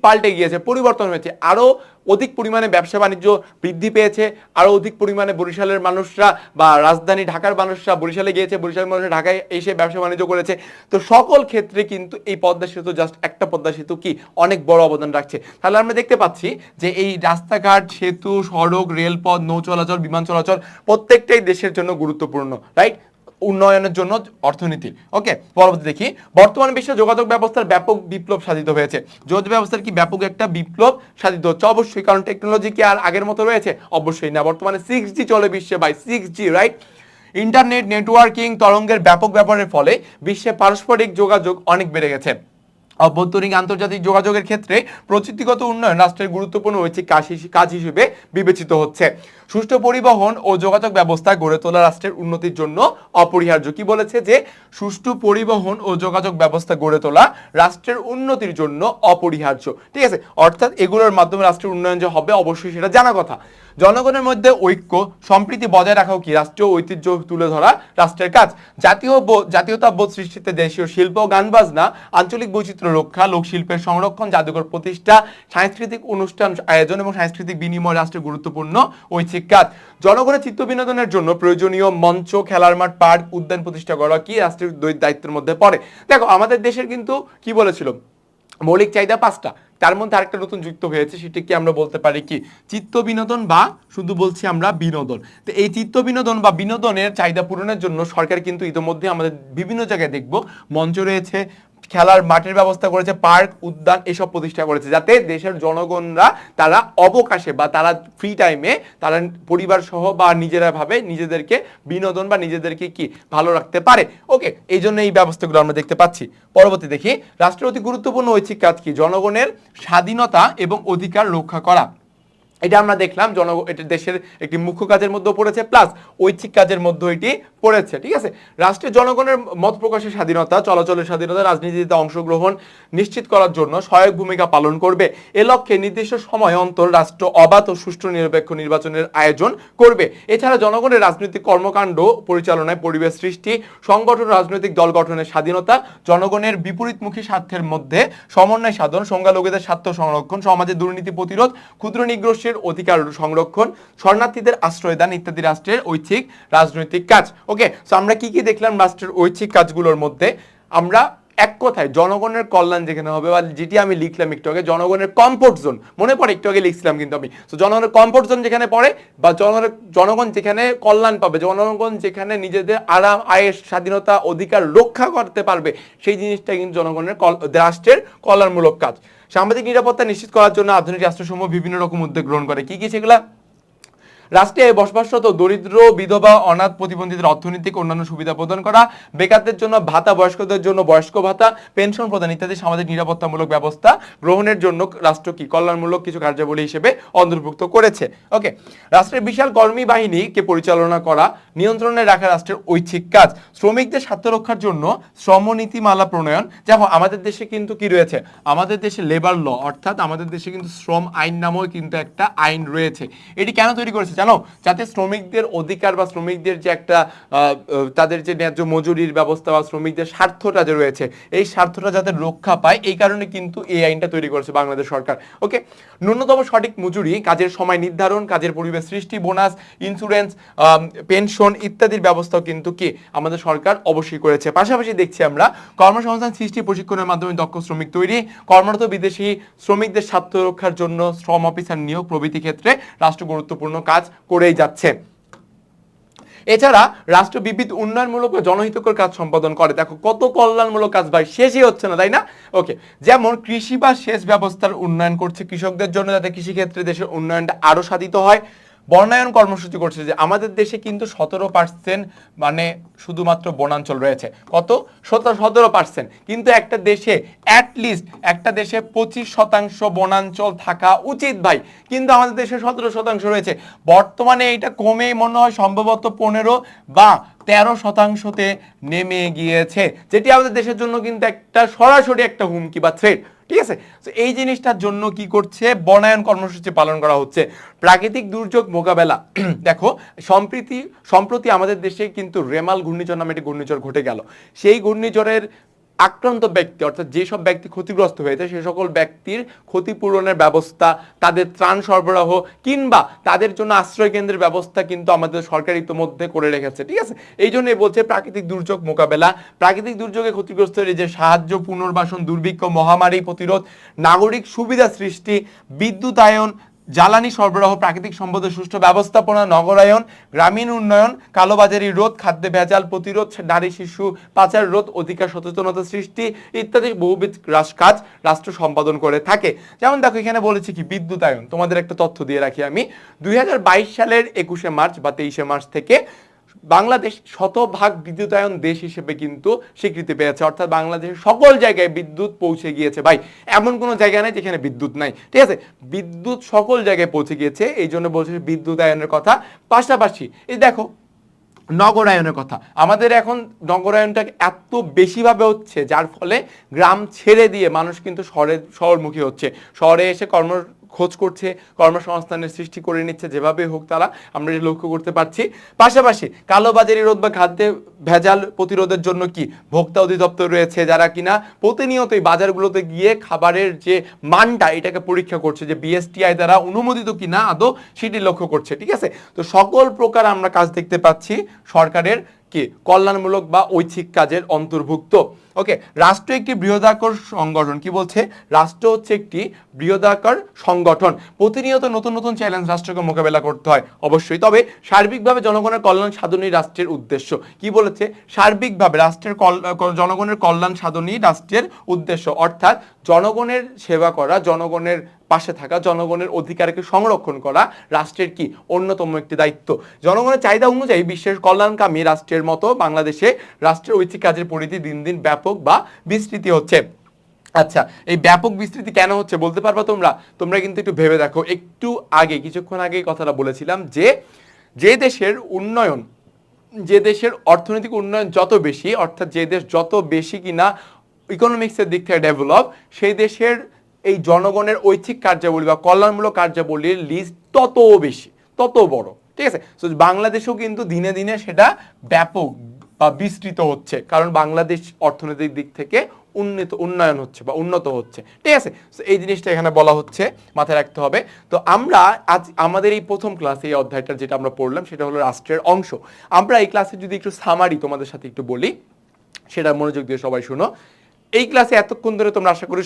পাল্টে গিয়েছে, পরিবর্তন হয়েছে। আরো অধিক পরিমাণে ব্যবসা বাণিজ্য বৃদ্ধি পেয়েছে, আরো অধিক পরিমাণে বরিশালের মানুষরা বা রাজধানী ঢাকার মানুষরা বরিশালে গিয়েছে, বরিশালের মানুষরা ঢাকায় এসে ব্যবসা বাণিজ্য করেছে। তো সকল ক্ষেত্রে কিন্তু এই পদ্মা সেতু জাস্ট একটা পদ্মা সেতু কি অনেক বড় অবদান রাখছে। তাহলে আমরা দেখতে পাচ্ছি যে এই রাস্তাঘাট, সেতু, সড়ক, রেলপথ, নৌ চলাচল, বিমান চলাচল প্রত্যেকটাই দেশের জন্য গুরুত্বপূর্ণ, রাইট? উন্নয়নের জন্য অর্থনীতি। ওকে, পরবর্তী দেখি, বর্তমান বিশ্বে যোগাযোগ ব্যবস্থার ব্যাপক বিপ্লব সাধিত হয়েছে। যোগাযোগ ব্যবস্থার কি ব্যাপক একটা বিপ্লব সাধিত হচ্ছে? অবশ্যই, কারণ টেকনোলজি কি আর আগের মতো রয়েছে? অবশ্যই না। বর্তমানে 6G চলে বিশ্বে ভাই, 6G, রাইট? ইন্টারনেট নেটওয়ার্কিং তরঙ্গের ব্যাপক ব্যবহারের ফলে বিশ্বে পারস্পরিক যোগাযোগ অনেক বেড়ে গেছে। অভ্যন্তরীণ আন্তর্জাতিক যোগাযোগের ক্ষেত্রে প্রযুক্তিগত উন্নয়ন রাষ্ট্রের গুরুত্বপূর্ণ ঐচ্ছিক কাজ হিসেবে বিবেচিত হচ্ছে। সুষ্ঠু পরিবহন ও যোগাযোগ ব্যবস্থা গড়ে তোলা রাষ্ট্রের উন্নতির জন্য অপরিহার্য। কি বলেছে? যে সুষ্ঠু পরিবহন ও যোগাযোগ ব্যবস্থা গড়ে তোলা রাষ্ট্রের উন্নতির জন্য অপরিহার্য। ঠিক আছে, অর্থাৎ এগুলোর মাধ্যমে রাষ্ট্রের উন্নয়ন যে হবে অবশ্যই সেটা জানা কথা। জনগণের মধ্যে ঐক্য সম্প্রীতি বজায় রাখাও কি রাষ্ট্রীয় ঐতিহ্য তুলে ধরা রাষ্ট্রের কাজ। জাতীয়তাবোধ সৃষ্টিতে দেশীয় শিল্প, গান বাজনা, আঞ্চলিক বৈচিত্র্য রক্ষা, লোকশিল্পের সংরক্ষণ, জাদুঘর প্রতিষ্ঠা, সাংস্কৃতিক অনুষ্ঠান আয়োজন এবং সাংস্কৃতিক বিনিময় রাষ্ট্রের গুরুত্বপূর্ণ ঐচ্ছিক কাজ। জনগণের চিত্ত বিনোদনের জন্য প্রয়োজনীয় মঞ্চ, খেলার মাঠ, পার্ক, উদ্যান প্রতিষ্ঠা করা কি রাষ্ট্রের দায়িত্বের মধ্যে পড়ে। দেখো, আমাদের দেশের কিন্তু কি বলেছিল, মৌলিক চাহিদা 5টা, তার মধ্যে আরেকটা নতুন যুক্ত হয়েছে, সেটা কি আমরা বলতে পারি কি চিত্ত বিনোদন, বা শুধু বলছি আমরা বিনোদন। তো এই চিত্ত বিনোদন বা বিনোদনের চাহিদা পূরণের জন্য সরকার কিন্তু ইতিমধ্যে আমাদের বিভিন্ন জায়গায় দেখবো মঞ্চ রয়েছে, খেলার মাঠের ব্যবস্থা করেছে, পার্ক, উদ্যান এসব প্রতিষ্ঠা করেছে, যাতে দেশের জনগণরা তারা অবকাশে বা তারা ফ্রি টাইমে তারা পরিবার সহ বা নিজেরা ভাবে নিজেদেরকে বিনোদন বা নিজেদেরকে কি ভালো রাখতে পারে। ওকে, এই জন্য এই ব্যবস্থাগুলো আমরা দেখতে পাচ্ছি। পরবর্তী দেখি, রাষ্ট্রের অতি গুরুত্বপূর্ণ ঐচ্ছিক কাজ কি? জনগণের স্বাধীনতা এবং অধিকার রক্ষা করা। এটা আমরা দেখলাম, এটা দেশের একটি মুখ্য কাজের মধ্যে পড়েছে, প্লাস ঐচ্ছিক কাজের মধ্যে এটি পড়েছে। ঠিক আছে, রাষ্ট্রের জনগণের মত প্রকাশের স্বাধীনতা, চলাচলের স্বাধীনতা, রাজনীতিতে অংশগ্রহণ নিশ্চিত করার জন্য সহায়ক ভূমিকা পালন করবে। এ লক্ষ্যে নির্দিষ্ট সময় অন্তর রাষ্ট্র অবাধ ও সুষ্ঠু নিরপেক্ষ নির্বাচনের আয়োজন করবে। এছাড়া জনগণের রাজনৈতিক কর্মকাণ্ড পরিচালনায় পরিবেশ সৃষ্টি, সংগঠন রাজনৈতিক দল গঠনের স্বাধীনতা, জনগণের বিপরীতমুখী স্বার্থের মধ্যে সমন্বয় সাধন, সংখ্যালঘুদের স্বার্থ সংরক্ষণ, সমাজে দুর্নীতি প্রতিরোধ, ক্ষুদ্র নিগ্রহ অধিকার সংরক্ষণ, শরণার্থীদের আশ্রয় দান ইত্যাদি রাষ্ট্রের ঐচ্ছিক রাজনৈতিক কাজ। ওকে, সো আমরা কি কি দেখলাম রাষ্ট্রের ঐচ্ছিক কাজগুলোর মধ্যে? আমরা এক কথায় জনগণের কল্যাণ যেখানে হবে, বা যেটি আমি লিখলাম একটু আগে, জনগণের কমফোর্ট জোন, মনে পড়ে একটু আগে লিখছিলাম কিন্তু আমি, তো জনগণের কমফোর্ট জোন যেখানে পড়ে, বা জনগণ যেখানে কল্যাণ পাবে, জনগণ যেখানে নিজেদের আরাম, আয়ের, স্বাধীনতা, অধিকার রক্ষা করতে পারবে, সেই জিনিসটা কিন্তু জনগণের রাষ্ট্রের কল্যাণমূলক কাজ। সামাজিক নিরাপত্তা নিশ্চিত করার জন্য আধুনিক রাষ্ট্রসমূহ বিভিন্ন রকম উদ্যোগ গ্রহণ করে। কি কি সেগুলা? রাষ্ট্রে বসবাসরত দরিদ্র, বিধবা, অনাথ, প্রতিবন্ধীদের অর্থনৈতিক অন্যান্য সুবিধা প্রদান করা, বেকারদের জন্য ভাতা, বয়স্কদের জন্য বয়স্ক ভাতা, পেনশন প্রদান ইত্যাদি সামাজিক নিরাপত্তামূলক ব্যবস্থা গ্রহণের জন্য রাষ্ট্র কি কল্যাণমূলক কিছু কার্যাবলী হিসেবে অন্তর্ভুক্ত করেছে। ওকে, রাষ্ট্রের বিশাল কর্মী বাহিনীকে পরিচালনা করা, নিয়ন্ত্রণে রাখা রাষ্ট্রের ঐচ্ছিক কাজ। শ্রমিকদের স্বার্থ রক্ষার জন্য শ্রমনীতিমালা প্রণয়ন। দেখো, আমাদের দেশে কিন্তু কি রয়েছে, আমাদের দেশে লেবার ল, অর্থাৎ আমাদের দেশে কিন্তু শ্রম আইন নামেও কিন্তু একটা আইন রয়েছে। এটি কেন তৈরি করেছে জানো? যাতে শ্রমিকদের অধিকার বা শ্রমিকদের যে একটা তাদের যে ন্যায্য মজুরির ব্যবস্থা বা শ্রমিকদের স্বার্থটা যে রয়েছে, এই স্বার্থটা যাতে রক্ষা পায়, এই কারণে কিন্তু এই আইনটা তৈরি করেছে বাংলাদেশ সরকার। ওকে, ন্যূনতম সঠিক মজুরি, কাজের সময় নির্ধারণ, কাজের পরিবেশ সৃষ্টি, বোনাস, ইন্স্যুরেন্স, পেনশন ইত্যাদির ব্যবস্থাও কিন্তু কি আমাদের সরকার অবশ্যই করেছে। পাশাপাশি দেখছি আমরা কর্মসংস্থান সৃষ্টি, প্রশিক্ষণের মাধ্যমে দক্ষ শ্রমিক তৈরি, কর্মরত বিদেশি শ্রমিকদের স্বার্থ রক্ষার জন্য শ্রম অফিসার নিয়োগ প্রভৃতি ক্ষেত্রে রাষ্ট্র গুরুত্বপূর্ণ কাজ করেই যাচ্ছে। এছাড়া রাষ্ট্র বিবিধ উন্নয়নমূলক ও জনহিতকর কাজ সম্পাদন করে। দেখো কত কল্যাণমূলক কাজ ভাই, শেষই হচ্ছে না, তাই না? ওকে, যেমন কৃষি বা সেচ ব্যবস্থার উন্নয়ন করছে কৃষকদের জন্য, যাতে কৃষিক্ষেত্রে দেশের উন্নয়নটা আরো সাধিত হয়। বনায়ন কর্মসূচি করছে, যে আমাদের দেশে কিন্তু 17% মানে শুধুমাত্র বনাঞ্চল রয়েছে। কত? 17%। কিন্তু একটা দেশে অ্যাটলিস্ট একটা দেশে 25% বনাঞ্চল থাকা উচিত ভাই, কিন্তু আমাদের দেশে 17% রয়েছে। বর্তমানে এটা কমে মনে হয় সম্ভবত 15 বা 13%তে নেমে গিয়েছে, যেটি আমাদের দেশের জন্য কিন্তু একটা সরাসরি একটা হুমকি বা থ্রেট। ঠিক আছে, তো এই জিনিসটার জন্য কি করছে, বনায়ন কর্মসূচি পালন করা হচ্ছে। প্রাকৃতিক দুর্যোগ মোকাবেলা, দেখো সম্প্রতি আমাদের দেশে কিন্তু রেমাল ঘূর্ণিঝড় নামে একটি ঘূর্ণিঝড় ঘটে গেল। সেই ঘূর্ণিঝড়ের আক্রান্ত ব্যক্তি, অর্থাৎ যেসব ব্যক্তি ক্ষতিগ্রস্ত হয়েছে, সে সকল ব্যক্তির ক্ষতিপূরণের ব্যবস্থা, তাদের ত্রাণ সরবরাহ কিংবা তাদের জন্য আশ্রয় কেন্দ্রের ব্যবস্থা কিন্তু আমাদের সরকার ইতিমধ্যে করে রেখেছে। ঠিক আছে, এই জন্যই বলছে প্রাকৃতিক দুর্যোগ মোকাবেলা, প্রাকৃতিক দুর্যোগে ক্ষতিগ্রস্তের যে সাহায্য, পুনর্বাসন, দুর্ভিক্ষ, মহামারী প্রতিরোধ, নাগরিক সুবিধা সৃষ্টি, বিদ্যুতায়ন, জ্বালানি সরবরাহ, প্রাকৃতিক সম্পদের সুষ্ঠু ব্যবস্থাপনা, নগরায়ন, গ্রামীণ উন্নয়ন, কালোবাজারি রোধ, খাদ্যে ভেজাল প্রতিরোধ, নারী শিশু পাচার রোধ, অধিকার সচেতনতা সৃষ্টি ইত্যাদি বহুবিধ কাজ রাষ্ট্র সম্পাদন করে থাকে। যেমন দেখো এখানে বলেছি কি বিদ্যুতায়ন, তোমাদের একটা তথ্য দিয়ে রাখি আমি, 2022 সালের 21শে মার্চ বা 23শে মার্চ থেকে বাংলাদেশ শতভাগ বিদ্যুতায়ন দেশ হিসেবে কিন্তু স্বীকৃতি পেয়েছে, অর্থাৎ বাংলাদেশের সকল জায়গায় বিদ্যুৎ পৌঁছে গিয়েছে। ভাই এমন কোনো জায়গা নেই যেখানে বিদ্যুৎ নাই, ঠিক আছে, বিদ্যুৎ সকল জায়গায় পৌঁছে গিয়েছে, এই জন্য বলছে বিদ্যুতায়নের কথা। পাশাপাশি এই দেখো নগরায়নের কথা, আমাদের এখন নগরায়নটা এত বেশিভাবে হচ্ছে যার ফলে গ্রাম ছেড়ে দিয়ে মানুষ কিন্তু শহরমুখী হচ্ছে, শহরে এসে খোঁজ করছে, কর্মসংস্থানের সৃষ্টি করে নিচ্ছে, যেভাবে হোক তারা, আমরা এটা লক্ষ্য করতে পারছি। পাশাপাশি কালোবাজারি রোধ বা খাদ্যে ভেজাল প্রতিরোধের জন্য কি ভোক্তা অধিদপ্তর রয়েছে, যারা কিনা প্রতিনিয়তই বাজারগুলোতে গিয়ে খাবারের যে মানটা এটাকে পরীক্ষা করছে, যে বিএসটিআই দ্বারা অনুমোদিত কিনা আদৌ সেটি লক্ষ্য করছে, ঠিক আছে। তো সকল প্রকার আমরা কাজ দেখতে পাচ্ছি সরকারের কি কল্যাণমূলক বা ঐচ্ছিক কাজের অন্তর্ভুক্ত। ওকে, রাষ্ট্র একটি বৃহদাকার সংগঠন, কি বলছে, রাষ্ট্র হচ্ছে একটি বৃহদাকার সংগঠন, প্রতিনিয়ত নতুন নতুন চ্যালেঞ্জ রাষ্ট্রকে মোকাবেলা করতে হয় অবশ্যই, তবে সার্বিকভাবে জনগণের কল্যাণ সাধনই রাষ্ট্রের উদ্দেশ্য। কি বলেছে, সার্বিকভাবে রাষ্ট্রের জনগণের কল্যাণ সাধনই রাষ্ট্রের উদ্দেশ্য, অর্থাৎ জনগণের সেবা করা, জনগণের পাশে থাকা, জনগণের অধিকারকে সংরক্ষণ করা রাষ্ট্রের কি অন্যতম একটি দায়িত্ব। জনগণের চাহিদা অনুযায়ী বিশ্বের কল্যাণকামী রাষ্ট্রের মতো বাংলাদেশে রাষ্ট্রের ঐচ্ছিক কাজের পরিধি দিন দিন ব্যাপক বা বিস্তৃতি হচ্ছে। আচ্ছা, এই ব্যাপক বিস্তৃতি কেন হচ্ছে বলতে পারবা তোমরা কিন্তু একটু ভেবে দেখো। একটু আগে কিছুক্ষণ আগে কথাটা বলেছিলাম যে দেশের উন্নয়ন, যে দেশের অর্থনৈতিক উন্নয়ন যত বেশি, অর্থাৎ যে দেশ যত বেশি কিনা ইকোনমিক্সের দিক থেকে ডেভেলপ, সেই দেশের এই জনগণের ঐচ্ছিক কার্যাবলী বা কল্যাণমূলক কার্যাবলীর লিস্ট তত বেশি, তত বড়, ঠিক আছে। তো বাংলাদেশেও কিন্তু দিনে দিনে সেটা ব্যাপক বা বিস্তৃত হচ্ছে, কারণ বাংলাদেশ অর্থনৈতিক দিক থেকে উন্নয়ন হচ্ছে বা উন্নত হচ্ছে, ঠিক আছে। তো এই জিনিসটা এখানে বলা হচ্ছে, মাথায় রাখতে হবে। তো আমরা আজ আমাদের এই প্রথম ক্লাসে এই অধ্যায়টা যেটা আমরা পড়লাম সেটা হলো রাষ্ট্রের অংশ। আমরা এই ক্লাসে যদি একটু সামারি তোমাদের সাথে একটু বলি, সেটা মনোযোগ দিয়ে সবাই শুনো। এই ক্লাসে এতক্ষণ ধরে তোমরা আশা করি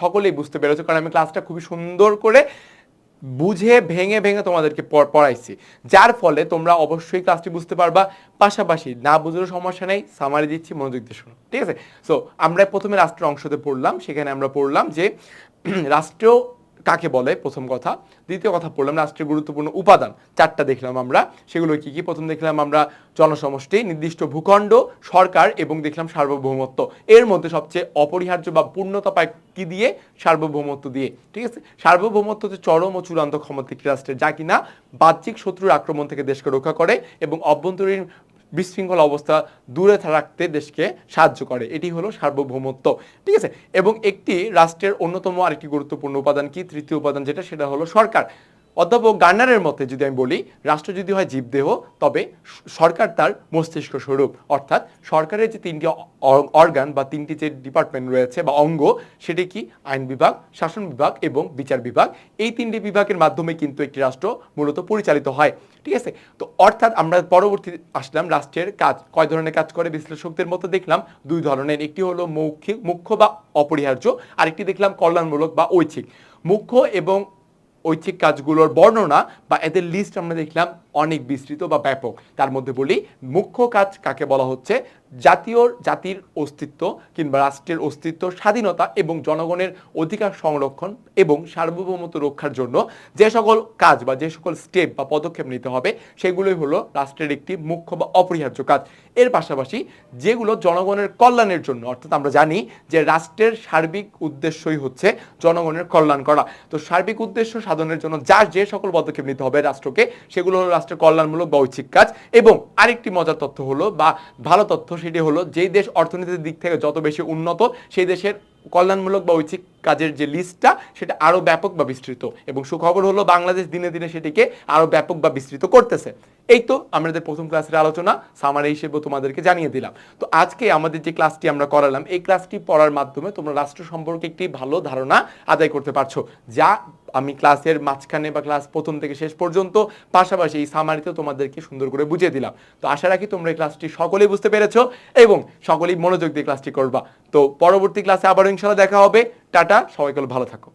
সকলেই বুঝতে পেরেছো, কারণ আমি ক্লাসটা খুবই সুন্দর করে বুঝে ভেঙে ভেঙে তোমাদেরকে পড়াইছি, যার ফলে তোমরা অবশ্যই ক্লাসটি বুঝতে পারবা। পাশাপাশি না বুঝলেও সমস্যা নেই, সামারি দিচ্ছি, মনোযোগ দিয়ে শোনো, ঠিক আছে। সো আমরা প্রথমে রাষ্ট্রের অংশতে পড়লাম, সেখানে আমরা পড়লাম যে রাষ্ট্র কাকে বলে প্রথম কথা, দ্বিতীয় কথা পড়লাম রাষ্ট্রের গুরুত্বপূর্ণ উপাদান, চারটা দেখলাম আমরা, সেগুলো কি কি। প্রথম দেখলাম আমরা জনসমষ্টি, নির্দিষ্ট ভূখণ্ড, সরকার এবং দেখলাম সার্বভৌমত্ব। এর মধ্যে সবচেয়ে অপরিহার্য বা পূর্ণতা পায় কি দিয়ে, সার্বভৌমত্ব দিয়ে, ঠিক আছে। সার্বভৌমত্ব হচ্ছে চরম ও চূড়ান্ত ক্ষমতা একটি রাষ্ট্রের, যা কিনা বাহ্যিক শত্রুর আক্রমণ থেকে দেশকে রক্ষা করে এবং অভ্যন্তরীণ বিশৃঙ্খল অবস্থা দূরে রাখতে দেশকে সাহায্য করে, এটি হলো সার্বভৌমত্ব, ঠিক আছে। এবং একটি রাষ্ট্রের অন্যতম আরেকটি গুরুত্বপূর্ণ উপাদান কি, তৃতীয় উপাদান যেটা, সেটা হলো সরকার। অধ্যাপক গার্নারের মতে যদি আমি বলি, রাষ্ট্র যদি হয় জীবদেহ, তবে সরকার তার মস্তিষ্ক স্বরূপ, অর্থাৎ সরকারের যে তিনটি অর্গান বা তিনটি যে ডিপার্টমেন্ট রয়েছে বা অঙ্গ, সেটি কি, আইন বিভাগ, শাসন বিভাগ এবং বিচার বিভাগ। এই তিনটি বিভাগের মাধ্যমে কিন্তু একটি রাষ্ট্র মূলত পরিচালিত হয়, ঠিক আছে। তো অর্থাৎ আমরা পরবর্তী আসলাম রাষ্ট্রের কাজ, কয় ধরনের কাজ করে বিশ্লেষকদের মতো দেখলাম দুই ধরনের, একটি হলো মুখ্য বা অপরিহার্য, আরেকটি দেখলাম কল্যাণমূলক বা ঐচ্ছিক। মুখ্য এবং ঐচ্ছিক কাজগুলোর বর্ণনা বা এদের লিস্ট আমরা দেখলাম অনেক বিস্তৃত বা ব্যাপক। তার মধ্যে বলি মুখ্য কাজ কাকে বলা হচ্ছে, জাতির অস্তিত্ব কিংবা রাষ্ট্রের অস্তিত্ব, স্বাধীনতা এবং জনগণের অধিকার সংরক্ষণ এবং সার্বভৌমত্ব রক্ষার জন্য যে সকল কাজ বা যে সকল স্টেপ বা পদক্ষেপ নিতে হবে, সেগুলোই হলো রাষ্ট্রের একটি মুখ্য বা অপরিহার্য কাজ। এর পাশাপাশি যেগুলো জনগণের কল্যাণের জন্য, অর্থাৎ আমরা জানি যে রাষ্ট্রের সার্বিক উদ্দেশ্যই হচ্ছে জনগণের কল্যাণ করা। তো সার্বিক উদ্দেশ্য সাধনের জন্য যার যে সকল পদক্ষেপ নিতে হবে রাষ্ট্রকে, সেগুলো হলো রাষ্ট্রের কল্যাণমূলক বা ঐচ্ছিক কাজ। এবং আরেকটি মজার তথ্য হলো বা ভালো তথ্য, সেটি হলো যেই দেশ অর্থনীতির দিক থেকে যত বেশি উন্নত, সেই দেশের কল্যাণমূলক বা ঐচ্ছিক কাজের যে লিস্টটা সেটা আরো ব্যাপক বা বিস্তৃত। এবং সুখবর হলো বাংলাদেশ দিনে দিনে সেটিকে আরো ব্যাপক বা বিস্তৃত করতেছে। এই তো আমাদের প্রথম ক্লাসের আলোচনা, সামারি হিসেবে তোমাদেরকে জানিয়ে দিলাম। তো আজকে আমাদের যে ক্লাসটি আমরা করালাম, এই ক্লাসটি পড়ার মাধ্যমে তোমরা রাষ্ট্র সম্পর্কে একটি ভালো ধারণা আদায় করতে পারছো, যা আমি ক্লাসের মাঝখানে বা ক্লাস প্রথম থেকে শেষ পর্যন্ত পাশাপাশি এই সামারিতে তোমাদেরকে সুন্দর করে বুঝিয়ে দিলাম। তো আশা রাখি তোমরা এই ক্লাসটি সকলেই বুঝতে পেরেছো এবং সকলেই মনোযোগ দিয়ে ক্লাসটি করবা। তো পরবর্তী ক্লাসে আবার ইনশাআল্লাহ দেখা হবে। টাটা, সবাইকে ভালো থাকো।